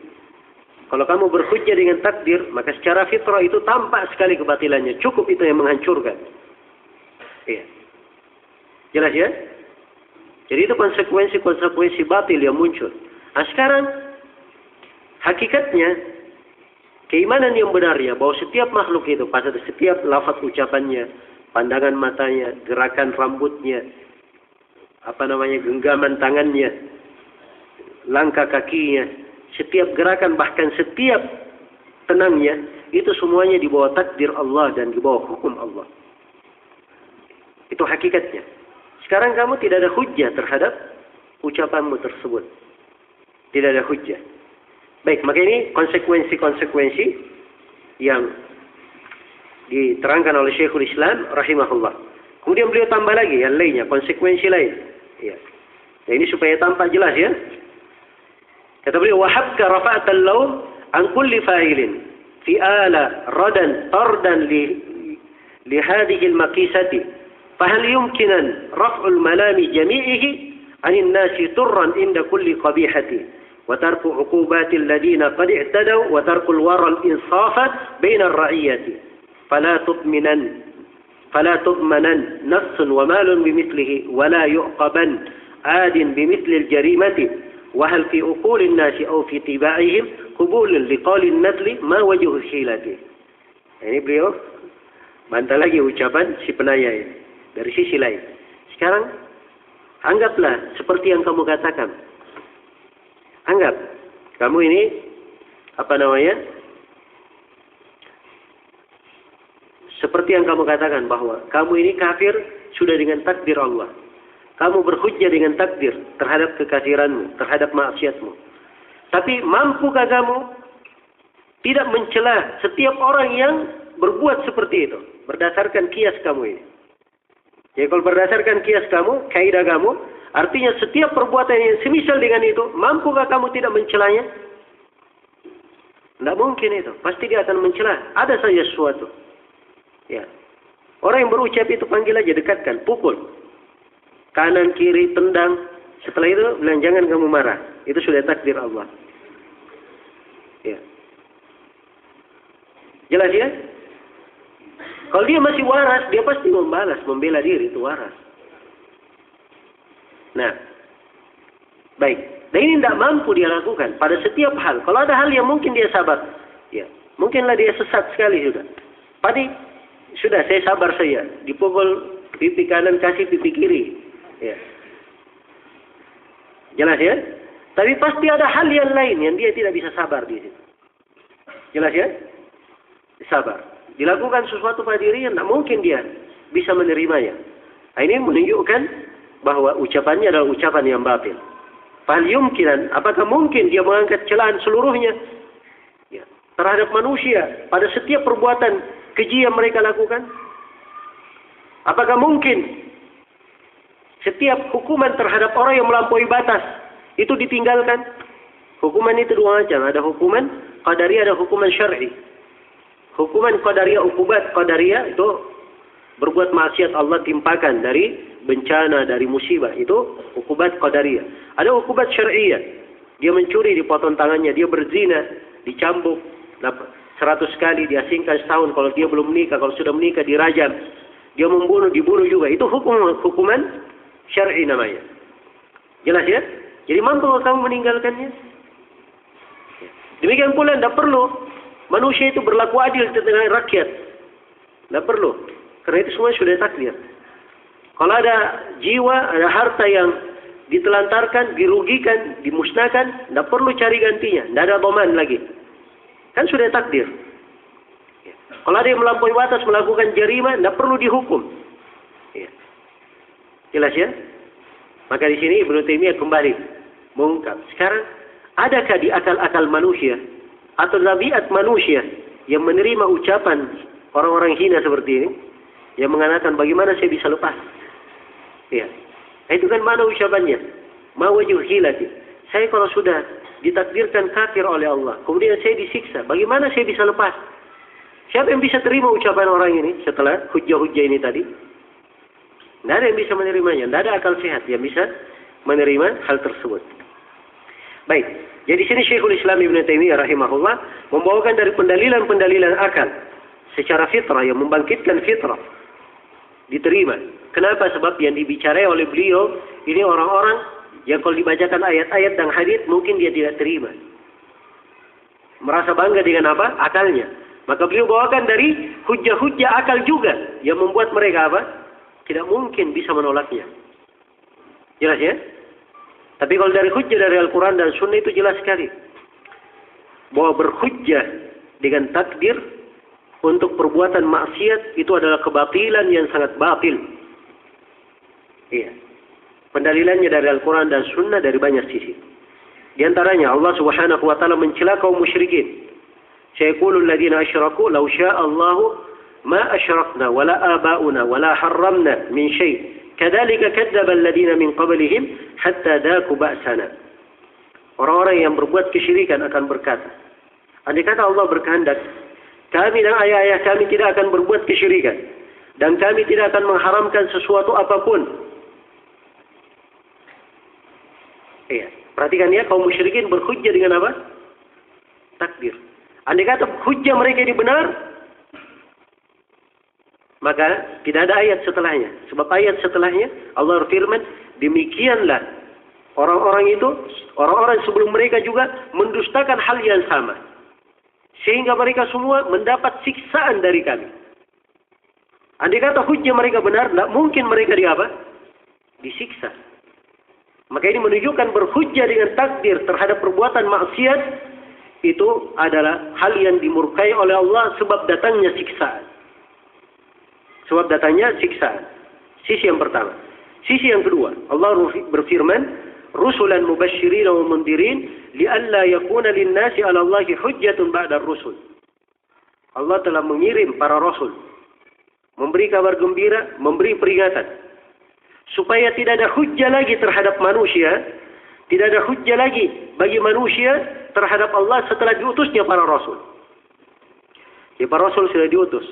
Kalau kamu berhujjah dengan takdir, maka secara fitrah itu tampak sekali kebatilannya. Cukup itu yang menghancurkan. Iya. Jelas ya? Jadi itu konsekuensi batil yang muncul. Nah sekarang, hakikatnya, keimanan yang benarnya, bahwa setiap makhluk itu, pada setiap lafaz ucapannya, pandangan matanya, gerakan rambutnya, genggaman tangannya, langkah kakinya, setiap gerakan bahkan setiap tenangnya, itu semuanya di bawah takdir Allah dan di bawah hukum Allah. Itu hakikatnya. Sekarang kamu tidak ada hujjah terhadap ucapanmu tersebut. Tidak ada hujjah. Baik, maka ini konsekuensi-konsekuensi yang diterangkan oleh Syekhul Islam rahimahullah. Kemudian beliau tambah lagi yang lainnya, konsekuensi lain. Ya. Nah, ini supaya tampak jelas ya. Kata beliau, wahabka rafa'at al-lawm an kulli fa'ilin fi ala radan tardan li hadhihi al-maqisati fahal yumkinan raf'ul malami jami'ihi anin nasi turran inda kulli qabihati wa tarku uqubati alladhina qad i'tadaw wa tarku al-wara al-insafa baina ar-ra'iyati fala تضمنن نفس ومال بمثله ولا يعقبن عاد بمثل الجريمة وهل في عقول الناس أو في طباعهم قبول لقول النسل ما وجه الحيلة. Ini beliau bantah lagi ucapan si penanya ini dari sisi lain. Sekarang anggaplah seperti yang kamu katakan. Anggap kamu ini seperti yang kamu katakan bahwa kamu ini kafir sudah dengan takdir Allah. Kamu berhujjah dengan takdir terhadap kekafiranmu, terhadap maksiatmu. Tapi mampukah kamu tidak mencela setiap orang yang berbuat seperti itu berdasarkan kias kamu ini? Jadi kalau berdasarkan kias kamu, kaidah kamu, artinya setiap perbuatan yang semisal dengan itu, mampukah kamu tidak mencelanya? Tidak mungkin itu. Pasti dia akan mencela. Ada saja sesuatu. Ya. Orang yang berucap itu panggil aja, dekatkan, pukul. Kanan, kiri, tendang. Setelah itu bilang jangan kamu marah. Itu sudah takdir Allah. Ya. Jelas ya? Kalau dia masih waras, dia pasti membalas, membela diri, itu waras. Nah, baik. Dan ini tidak mampu dia lakukan pada setiap hal. Kalau ada hal yang mungkin dia sabar, ya, mungkinlah dia sesat sekali sudah. Sudah saya sabar saja, dipukul pipi kanan kasih pipi kiri, ya. Jelas ya? Tapi pasti ada hal yang lain yang dia tidak bisa sabar di situ. Jelas ya? Sabar. Dilakukan sesuatu pada dirinya, tidak mungkin dia bisa menerimanya. Nah, ini menunjukkan bahwa ucapannya adalah ucapan yang batil. Fahal yumkinan, apakah mungkin dia mengangkat celaan seluruhnya ya, terhadap manusia pada setiap perbuatan keji yang mereka lakukan? Apakah mungkin setiap hukuman terhadap orang yang melampaui batas itu ditinggalkan? Hukuman itu dua macam. Ada hukuman qadariyah, ada hukuman syar'i. Hukuman qadariyah, ukubat qadariyah itu berbuat maksiat Allah timpakan dari bencana, dari musibah. Itu ukubat qadariyah. Ada ukubat syar'iyah. Dia mencuri, dipotong tangannya. Dia berzina, dicambuk 100 kali, diasingkan setahun. Kalau dia belum menikah, kalau sudah menikah dirajam. Dia membunuh, dibunuh juga. Itu hukuman syar'i namanya. Jelas ya? Jadi mampu kamu meninggalkannya? Demikian pula tidak perlu manusia itu berlaku adil dengan rakyat. Tidak perlu. Karena itu semua sudah takdir. Kalau ada jiwa, ada harta yang ditelantarkan, dirugikan, dimusnahkan, tidak perlu cari gantinya. Tidak ada dhaman lagi. Kan sudah takdir. Kalau ada yang melampaui batas melakukan jarima, tidak perlu dihukum. Ya. Jelas ya? Maka di sini Ibnu Taimiyah kembali mengungkap. Sekarang, adakah di akal-akal manusia atau tabiat manusia yang menerima ucapan orang-orang hina seperti ini, yang mengatakan bagaimana saya bisa lepas? Ya. Itu kan mana ucapannya? Ma wajhu hilati. Saya kalau sudah ditakdirkan kafir oleh Allah, kemudian saya disiksa, bagaimana saya bisa lepas? Siapa yang bisa terima ucapan orang ini setelah hujah-hujah ini tadi? Tidak ada yang bisa menerimanya. Tidak ada akal sehat yang bisa menerima hal tersebut. Baik. Jadi sini Syekhul Islam Ibnu Taimiyah rahimahullah membawakan dari pendalilan-pendalilan akal secara fitrah yang membangkitkan fitrah diterima. Kenapa? Sebab yang dibicarai oleh beliau ini orang-orang yang kalau dibacakan ayat-ayat dan hadis mungkin dia tidak terima. Merasa bangga dengan apa? Akalnya. Maka beliau bawakan dari hujah-hujah akal juga yang membuat mereka apa? Tidak mungkin bisa menolaknya. Jelas ya? Tapi kalau dari hujah dari Al-Quran dan Sunnah itu jelas sekali. Bahwa berhujjah dengan takdir untuk perbuatan maksiat itu adalah kebatilan yang sangat batil. Iya. Pendalilannya dari Al-Quran dan Sunnah dari banyak sisi. Di antaranya Allah Subhanahu wa taala mencela kaum musyrikin. Sayaqulu alladziina asyraku law syaa'a Allahu ma asyrakna wala abauna wala harramna min syai'. Kadzalika kadzdzaba alladziina min qablihim hatta dzaqu ba'sana. Orang-orang yang berbuat kesyirikan akan berkata, andai kata Allah berkehendak, kami dan ayah-ayah kami tidak akan berbuat kesyirikan dan kami tidak akan mengharamkan sesuatu apapun. Iya, perhatikan ya, kaum musyrikin berhujjah dengan apa? Takdir. Andai kata hujjah mereka ini benar, maka tidak ada ayat setelahnya. Sebab ayat setelahnya Allah berfirman, demikianlah orang-orang itu, orang-orang sebelum mereka juga mendustakan hal yang sama. Sehingga mereka semua mendapat siksaan dari kami. Andai kata hujjah mereka benar, tidak mungkin mereka disiksa. Maka ini menunjukkan berhujjah dengan takdir terhadap perbuatan maksiat itu adalah hal yang dimurkai oleh Allah sebab datangnya siksaan. Sebab datangnya siksaan. Sisi yang pertama. Sisi yang kedua, Allah berfirman, rusulan mubasysyirin wa mundirin li'alla yakuna lin-nasi 'ala Allahi hujjatun ba'da ar-rusul. Allah telah mengirim para rasul, memberi kabar gembira, memberi peringatan, supaya tidak ada hujjah lagi terhadap manusia, tidak ada hujjah lagi bagi manusia terhadap Allah setelah diutusnya para rasul. Ya, para rasul sudah diutus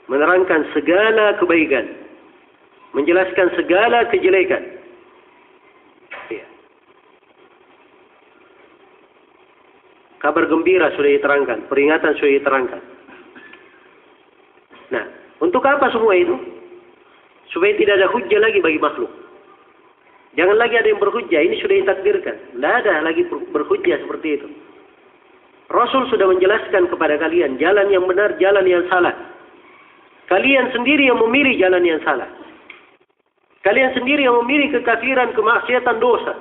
menerangkan segala kebaikan, menjelaskan segala kejelekan. Ya. Kabar gembira sudah diterangkan, peringatan sudah diterangkan. Nah, untuk apa semua itu? Supaya tidak ada hujjah lagi bagi makhluk. Jangan lagi ada yang berhujjah, ini sudah ditakdirkan. Tidak ada lagi berhujjah seperti itu. Rasul sudah menjelaskan kepada kalian jalan yang benar, jalan yang salah. Kalian sendiri yang memilih jalan yang salah. Kalian sendiri yang memilih kekafiran, kemaksiatan, dosa.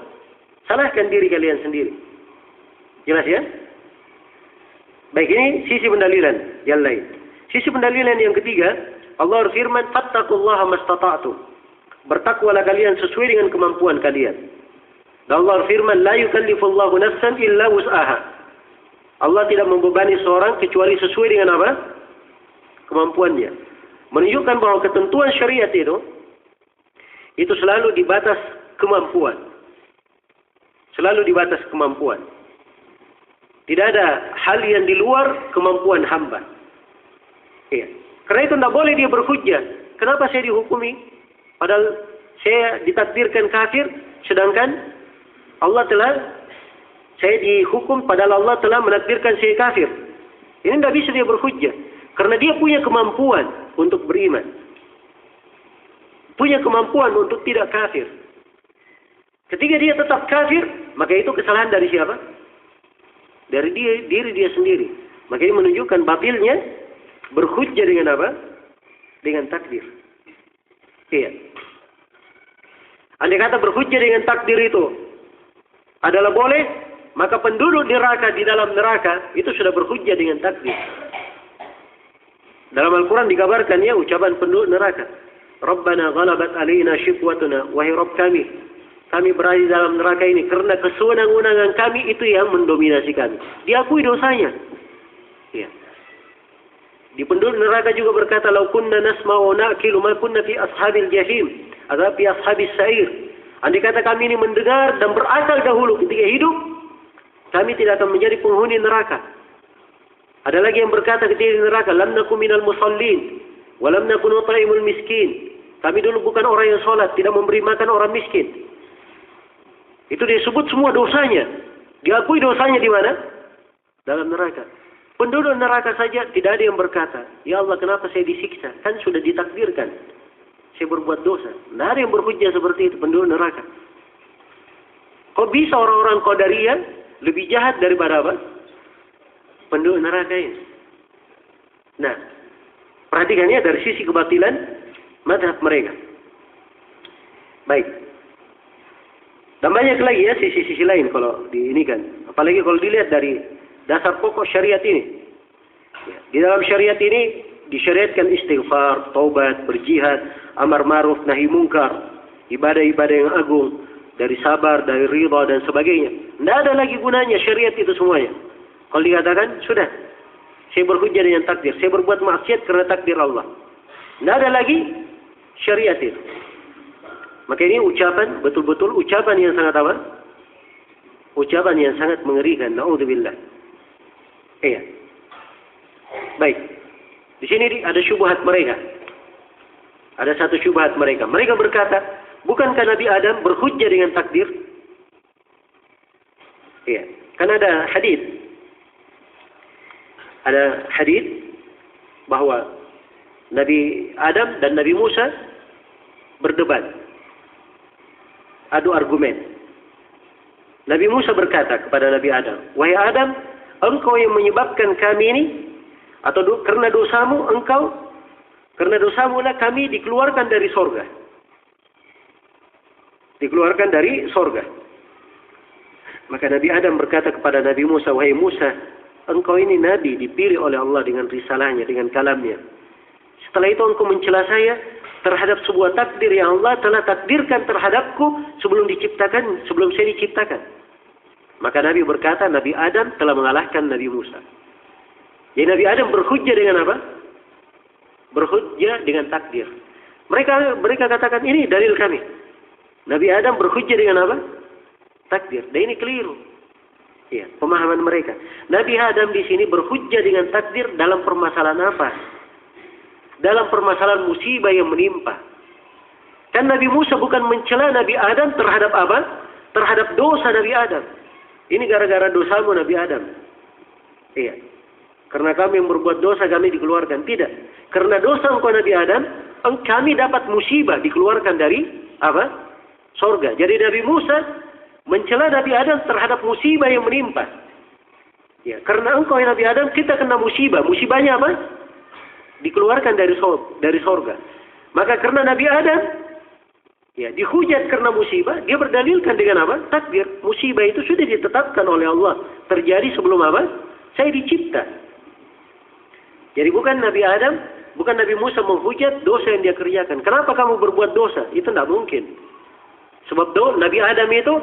Salahkan diri kalian sendiri. Jelas ya? Baik, ini sisi pendalilan yang lain. Sisi pendalilan yang ketiga, Allah berfirman, fattaqullaha mastata'tum. Bertakwalah kalian sesuai dengan kemampuan kalian. Dan Allah berfirman, la yukallifullahu nafsan illa wus'aha. Allah tidak membebani seorang kecuali sesuai dengan apa? Kemampuannya. Menunjukkan bahwa ketentuan syariat itu selalu di batas kemampuan. Selalu di batas kemampuan. Tidak ada hal yang di luar kemampuan hamba. Iya. Karena itu tidak boleh dia berhujjah. Kenapa saya dihukumi? Padahal saya ditakdirkan kafir, sedangkan saya dihukum padahal Allah telah menakdirkan saya kafir. Ini tidak bisa dia berhujjah. Karena dia punya kemampuan untuk beriman. Punya kemampuan untuk tidak kafir. Ketika dia tetap kafir, maka itu kesalahan dari siapa? Dari diri dia sendiri. Maka ini menunjukkan batilnya berhujjah dengan apa? Dengan takdir. Iya. Andai kata berhujjah dengan takdir itu adalah boleh, maka penduduk neraka di dalam neraka itu sudah berhujjah dengan takdir. Dalam Al-Quran dikabarkan ya ucapan penduduk neraka. Rabbana ghalabat alaina shiqwatuna, wahai Rabb kami berada di dalam neraka ini karena kesewenang-wenangan kami itu yang mendominasi kami. Diakui dosanya. Ya. Di penduduk neraka juga berkata, "Lau kunna nasma'u na'qilu ma kunna fi ashabil jahim," atau fi ashabis sa'ir. Andai kata kami ini mendengar dan berakal dahulu ketika hidup, kami tidak akan menjadi penghuni neraka. Ada lagi yang berkata ketika di neraka, "Lam nakum minal musallin, wa lam nakun nut'imul miskin." Kami dulu bukan orang yang sholat, tidak memberi makan orang miskin. Itu disebut semua dosanya. Diakui dosanya di mana? Dalam neraka. Penduduk neraka saja tidak ada yang berkata, "Ya Allah, kenapa saya disiksa? Kan sudah ditakdirkan saya berbuat dosa." Tidak ada yang berhujjah seperti itu penduduk neraka. Kok bisa orang-orang Qadariyah lebih jahat daripada apa? Penduduk neraka ini. Nah, perhatikan ya dari sisi kebatilan mazhab mereka. Baik. Dan banyak lagi ya sisi-sisi lain kalau di ini kan. Apalagi kalau dilihat dari dasar pokok syariat ini. Ya, di dalam syariat ini disyariatkan istighfar, taubat, berjihad, amar ma'ruf, nahi mungkar, ibadah-ibadah yang agung, dari sabar, dari ridha dan sebagainya. Tidak ada lagi gunanya syariat itu semuanya. Kalau dikatakan, sudah, saya berhujjah dengan takdir, saya berbuat maksiat karena takdir Allah. Tidak ada lagi syariat itu. Maka ini ucapan, betul-betul ucapan yang sangat apa? Ucapan yang sangat mengerikan. Na'udzubillah. Iya. Baik. Di sini ada syubhat mereka. Ada satu syubhat mereka. Mereka berkata, bukankah Nabi Adam berhujjah dengan takdir? Iya. Karena ada hadis. Ada hadis bahwa Nabi Adam dan Nabi Musa berdebat. Adu argumen. Nabi Musa berkata kepada Nabi Adam, "Wahai Adam, engkau yang menyebabkan kami ini, atau karena dosamu lah kami dikeluarkan dari sorga." Dikeluarkan dari sorga. Maka Nabi Adam berkata kepada Nabi Musa, "Wahai Musa, engkau ini Nabi dipilih oleh Allah dengan risalahnya, dengan kalamnya. Setelah itu engkau mencela saya terhadap sebuah takdir yang Allah telah takdirkan terhadapku sebelum saya diciptakan." Maka Nabi berkata, Nabi Adam telah mengalahkan Nabi Musa. Jadi Nabi Adam berhujjah dengan apa? Berhujjah dengan takdir. Mereka katakan ini dalil kami. Nabi Adam berhujjah dengan apa? Takdir. Dan ini keliru. Ya, pemahaman mereka. Nabi Adam di sini berhujjah dengan takdir dalam permasalahan apa? Dalam permasalahan musibah yang menimpa. Kan Nabi Musa bukan mencela Nabi Adam terhadap apa? Terhadap dosa Nabi Adam. Ini gara-gara dosamu Nabi Adam. Iya. Karena kami yang berbuat dosa kami dikeluarkan. Tidak. Karena dosa engkau Nabi Adam, kami dapat musibah dikeluarkan dari apa? Sorga. Jadi Nabi Musa mencela Nabi Adam terhadap musibah yang menimpa. Ya, karena engkau Nabi Adam kita kena musibah. Musibahnya apa? Dikeluarkan dari sorga. Maka karena Nabi Adam ya dihujat karena musibah, dia berdalilkan dengan apa? Takdir. Musibah itu sudah ditetapkan oleh Allah. Terjadi sebelum apa? Saya dicipta. Jadi bukan Nabi Adam, bukan Nabi Musa menghujat dosa yang dia kerjakan. Kenapa kamu berbuat dosa? Itu tidak mungkin. Sebab Nabi Adam itu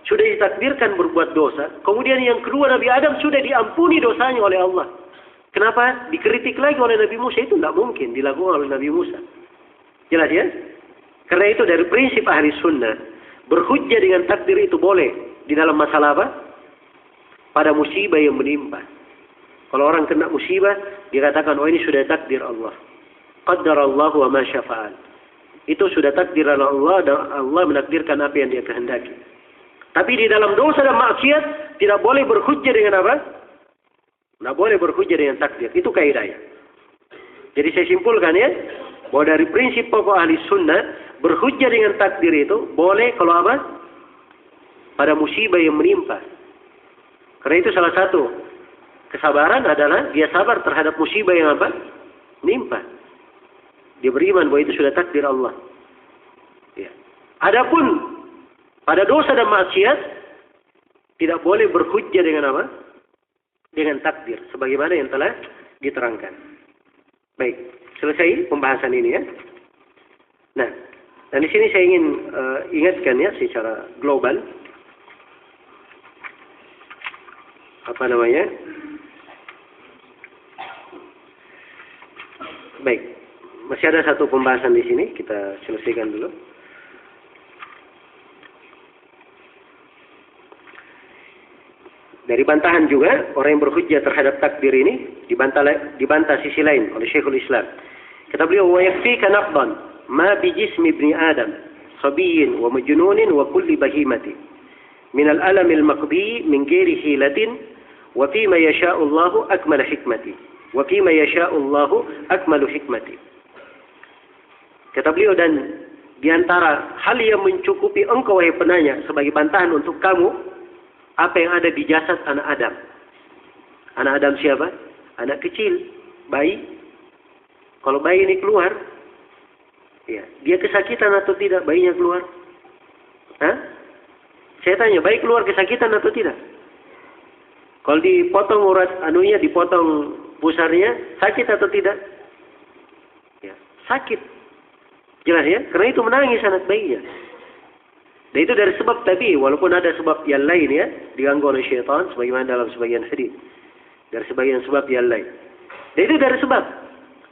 sudah ditakdirkan berbuat dosa. Kemudian yang kedua Nabi Adam sudah diampuni dosanya oleh Allah. Kenapa dikritik lagi oleh Nabi Musa? Itu tidak mungkin dilakukan oleh Nabi Musa. Jelas ya? Karena itu dari prinsip ahli sunnah, berhujjah dengan takdir itu boleh di dalam masalah apa? Pada musibah yang menimpa. Kalau orang kena musibah, dikatakan, oh ini sudah takdir Allah. Qaddarallahu wa ma syafa'al. Itu sudah takdir Allah dan Allah menakdirkan apa yang dia kehendaki. Tapi di dalam dosa dan maksiat, tidak boleh berhujjah dengan apa? Tidak boleh berhujjah dengan takdir. Itu kaidahnya. Jadi saya simpulkan ya, bahwa dari prinsip pokok ahli sunnah, berhujjah dengan takdir itu boleh kalau apa? Pada musibah yang menimpa. Karena itu salah satu kesabaran adalah dia sabar terhadap musibah yang apa? Menimpa. Dia beriman bahwa itu sudah takdir Allah. Ya. Adapun pada dosa dan maksiat tidak boleh berhujjah dengan apa? Dengan takdir, sebagaimana yang telah diterangkan. Baik, selesai pembahasan ini ya. Nah, dan di sini saya ingin ingatkan ya secara global, apa namanya? Baik, masih ada satu pembahasan di sini, kita selesaikan dulu. Dari bantahan juga, orang yang berhujjah terhadap takdir ini dibantah sisi lain oleh Syekhul Islam. Kata beliau, wa yakfika naqdan ma bi jismi ibni Adam sabiyyin wa majnunin wa kulli bahimati min al-alam al-maqdi min ghairi hilatin wa fi ma yasha'u Allah akmal hikmati wa fi ma yasha'u Allah akmal hikmati. Kata beliau, dan di antara hal yang mencukupi engkau wahai penanya sebagai bantahan untuk kamu, apa yang ada di jasad anak Adam. Anak Adam siapa? Anak kecil, bayi. Kalau bayi ini keluar, ya, dia kesakitan atau tidak bayinya keluar? Hah? Saya tanya, bayi keluar kesakitan atau tidak? Kalau dipotong urat anunya, dipotong pusarnya, sakit atau tidak? Ya, sakit. Jelas ya? Karena itu menangis anak bayinya. Dan itu dari sebab tadi, walaupun ada sebab yang lain ya, diganggu oleh syaitan, sebagaimana dalam sebagian hadis. Dari sebagian sebab yang lain. Dan itu dari sebab.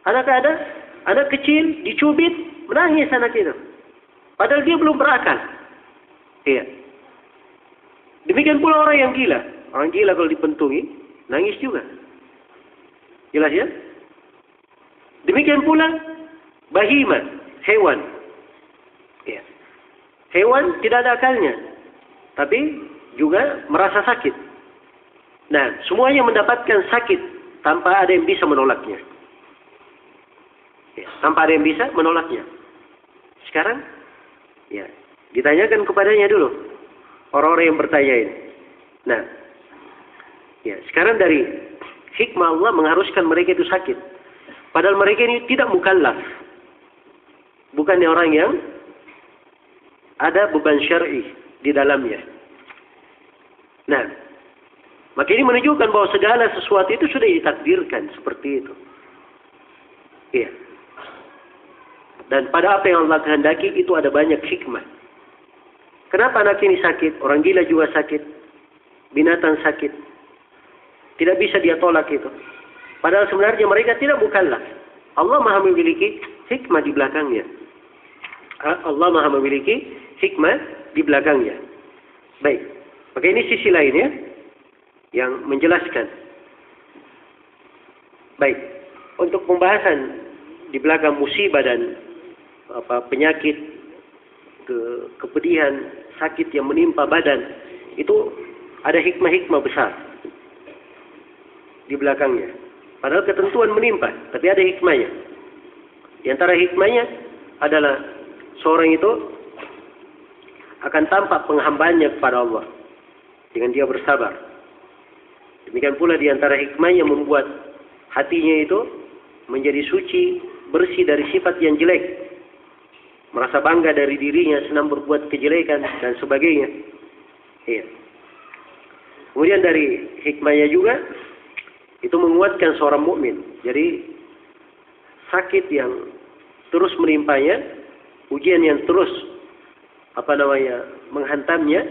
Anak kecil dicubit, menangis anak itu. Padahal dia belum berakal. Iya. Demikian pula orang yang gila. Orang gila kalau dipentungi, nangis juga. Jelas ya? Demikian pula bahimah, hewan. Iya. Hewan tidak ada akalnya, tapi juga merasa sakit. Nah, semuanya mendapatkan sakit tanpa ada yang bisa menolaknya. Ya, tanpa ada yang bisa menolaknya. Sekarang, ya, ditanyakan kepadanya dulu orang-orang yang bertanya ini. Nah, ya, sekarang dari hikmah Allah mengharuskan mereka itu sakit. Padahal mereka ini tidak mukallaf. Bukannya orang yang ada beban syar'i di dalamnya. Nah, maka ini menunjukkan bahwa segala sesuatu itu sudah ditakdirkan seperti itu. Iya. Dan pada apa yang Allah kehendaki itu ada banyak hikmah. Kenapa anak ini sakit? Orang gila juga sakit. Binatang sakit. Tidak bisa dia tolak itu. Padahal sebenarnya mereka tidak mukallaf. Allah Maha memiliki hikmah di belakangnya. Allah Maha memiliki hikmah di belakangnya. Baik. Maka ini sisi lainnya yang menjelaskan. Baik. Untuk pembahasan di belakang musibah dan penyakit, kepedihan, sakit yang menimpa badan, itu ada hikmah-hikmah besar di belakangnya. Padahal ketentuan menimpa, tapi ada hikmahnya. Di antara hikmahnya adalah seorang itu akan tampak penghambaannya kepada Allah dengan dia bersabar. Demikian pula di antara hikmahnya membuat hatinya itu menjadi suci, bersih dari sifat yang jelek. Merasa bangga dari dirinya, senang berbuat kejelekan dan sebagainya. Iya. Kemudian dari hikmahnya juga itu menguatkan seorang mukmin. Jadi sakit yang terus menimpanya, ujian yang terus menghantamnya,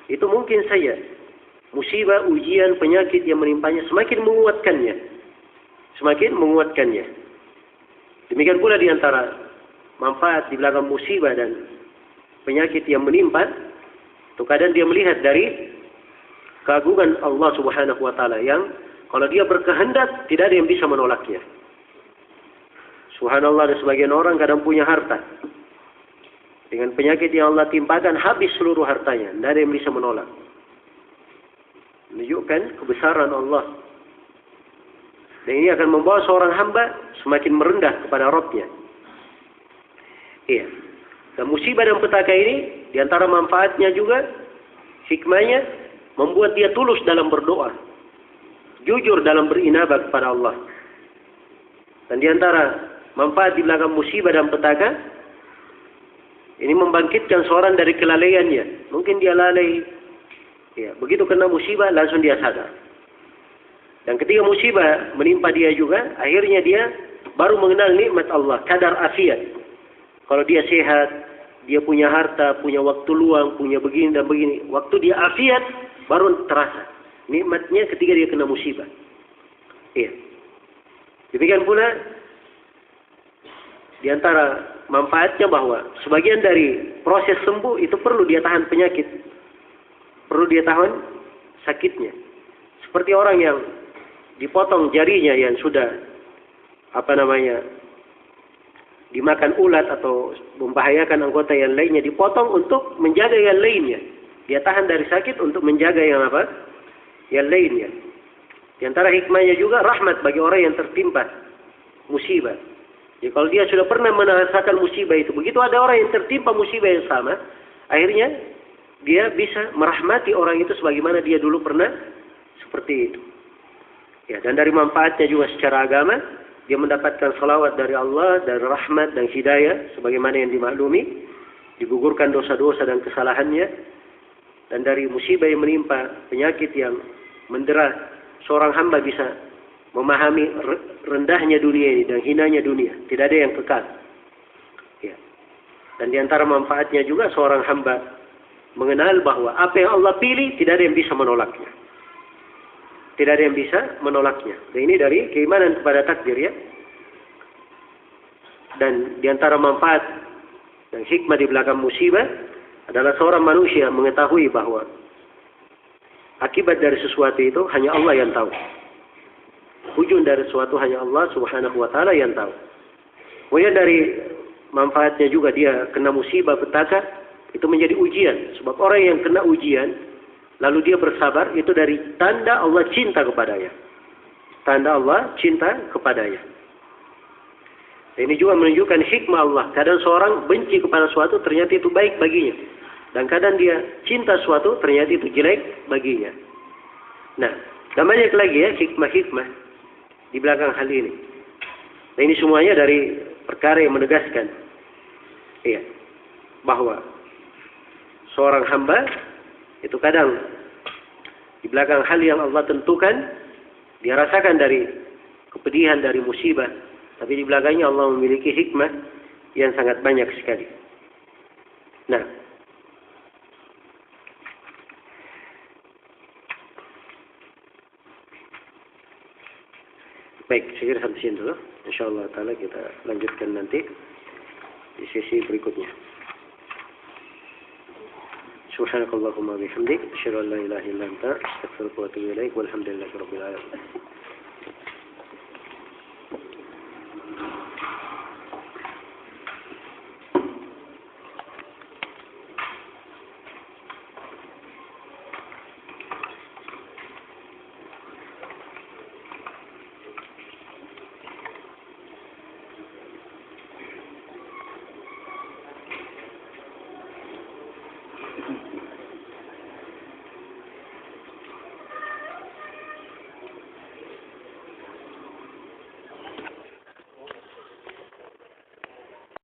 itu mungkin saja musibah, ujian, penyakit yang menimpanya semakin menguatkannya. Semakin menguatkannya. Demikian pula di antara manfaat di belakang musibah dan penyakit yang menimpa, itu kadang dia melihat dari keagungan Allah Subhanahu wa taala yang kalau dia berkehendak tidak ada yang bisa menolaknya. Subhanallah, ada sebagian orang kadang punya harta. Dengan penyakit yang Allah timpakan habis seluruh hartanya, tidak ada yang bisa menolak. Menunjukkan kebesaran Allah. Dan ini akan membawa seorang hamba semakin merendah kepada Rabb-nya. Iya. Dan musibah dan petaka ini, di antara manfaatnya juga, hikmahnya, membuat dia tulus dalam berdoa. Jujur dalam berinabah kepada Allah. Dan di antara manfaat di belakang musibah dan petaka, ini membangkitkan seorang dari kelalaiannya. Mungkin dia lalai. Ya, begitu kena musibah, langsung dia sadar. Dan ketika musibah menimpa dia juga, akhirnya dia baru mengenal nikmat Allah, kadar afiat. Kalau dia sehat, dia punya harta, punya waktu luang, punya begini dan begini. Waktu dia afiat, baru terasa nikmatnya ketika dia kena musibah. Iya. Demikian pula di antara manfaatnya bahwa sebagian dari proses sembuh itu perlu dia tahan penyakit. Perlu dia tahan sakitnya. Seperti orang yang dipotong jarinya yang sudah dimakan ulat atau membahayakan anggota yang lainnya, dipotong untuk menjaga yang lainnya. Dia tahan dari sakit untuk menjaga yang lainnya. Di antara hikmahnya juga rahmat bagi orang yang tertimpa musibah. Jadi kalau dia sudah pernah merasakan musibah itu, begitu ada orang yang tertimpa musibah yang sama, akhirnya dia bisa merahmati orang itu sebagaimana dia dulu pernah seperti itu. Ya, dan dari manfaatnya juga secara agama, dia mendapatkan salawat dari Allah, dari rahmat dan hidayah, sebagaimana yang dimaklumi, digugurkan dosa-dosa dan kesalahannya, dan dari musibah yang menimpa, penyakit yang mendera, seorang hamba bisa memahami rendahnya dunia ini dan hinanya dunia. Tidak ada yang kekal. Ya. Dan di antara manfaatnya juga seorang hamba mengenal bahwa apa yang Allah pilih tidak ada yang bisa menolaknya. Tidak ada yang bisa menolaknya. Dan ini dari keimanan kepada takdir, ya. Dan di antara manfaat dan hikmah di belakang musibah adalah seorang manusia mengetahui bahwa akibat dari sesuatu itu hanya Allah yang tahu. Ujung dari sesuatu hanya Allah Subhanahu wa taala yang tahu. Kemudian dari manfaatnya juga dia kena musibah petaka, itu menjadi ujian. Sebab orang yang kena ujian lalu dia bersabar, itu dari tanda Allah cinta kepadanya. Tanda Allah cinta kepadanya. Ini juga menunjukkan hikmah Allah. Kadang seorang benci kepada suatu, ternyata itu baik baginya. Dan kadang dia cinta suatu, ternyata itu jelek baginya. Nah, dan banyak lagi ya hikmah-hikmah di belakang hal ini. Nah, ini semuanya dari perkara yang menegaskan, iya, bahwa seorang hamba itu kadang di belakang hal yang Allah tentukan, dia rasakan dari kepedihan, dari musibah, tapi di belakangnya Allah memiliki hikmah yang sangat banyak sekali. Nah, baik, saya kira sampai sini dulu. InsyaAllah ta'ala kita lanjutkan nanti di sesi berikutnya. Subhanakallahumma bihamdik, asyhadu an la ilaha illa anta, astaghfiruka wa atubu ilaik, walhamdulillahi rabbil alamin.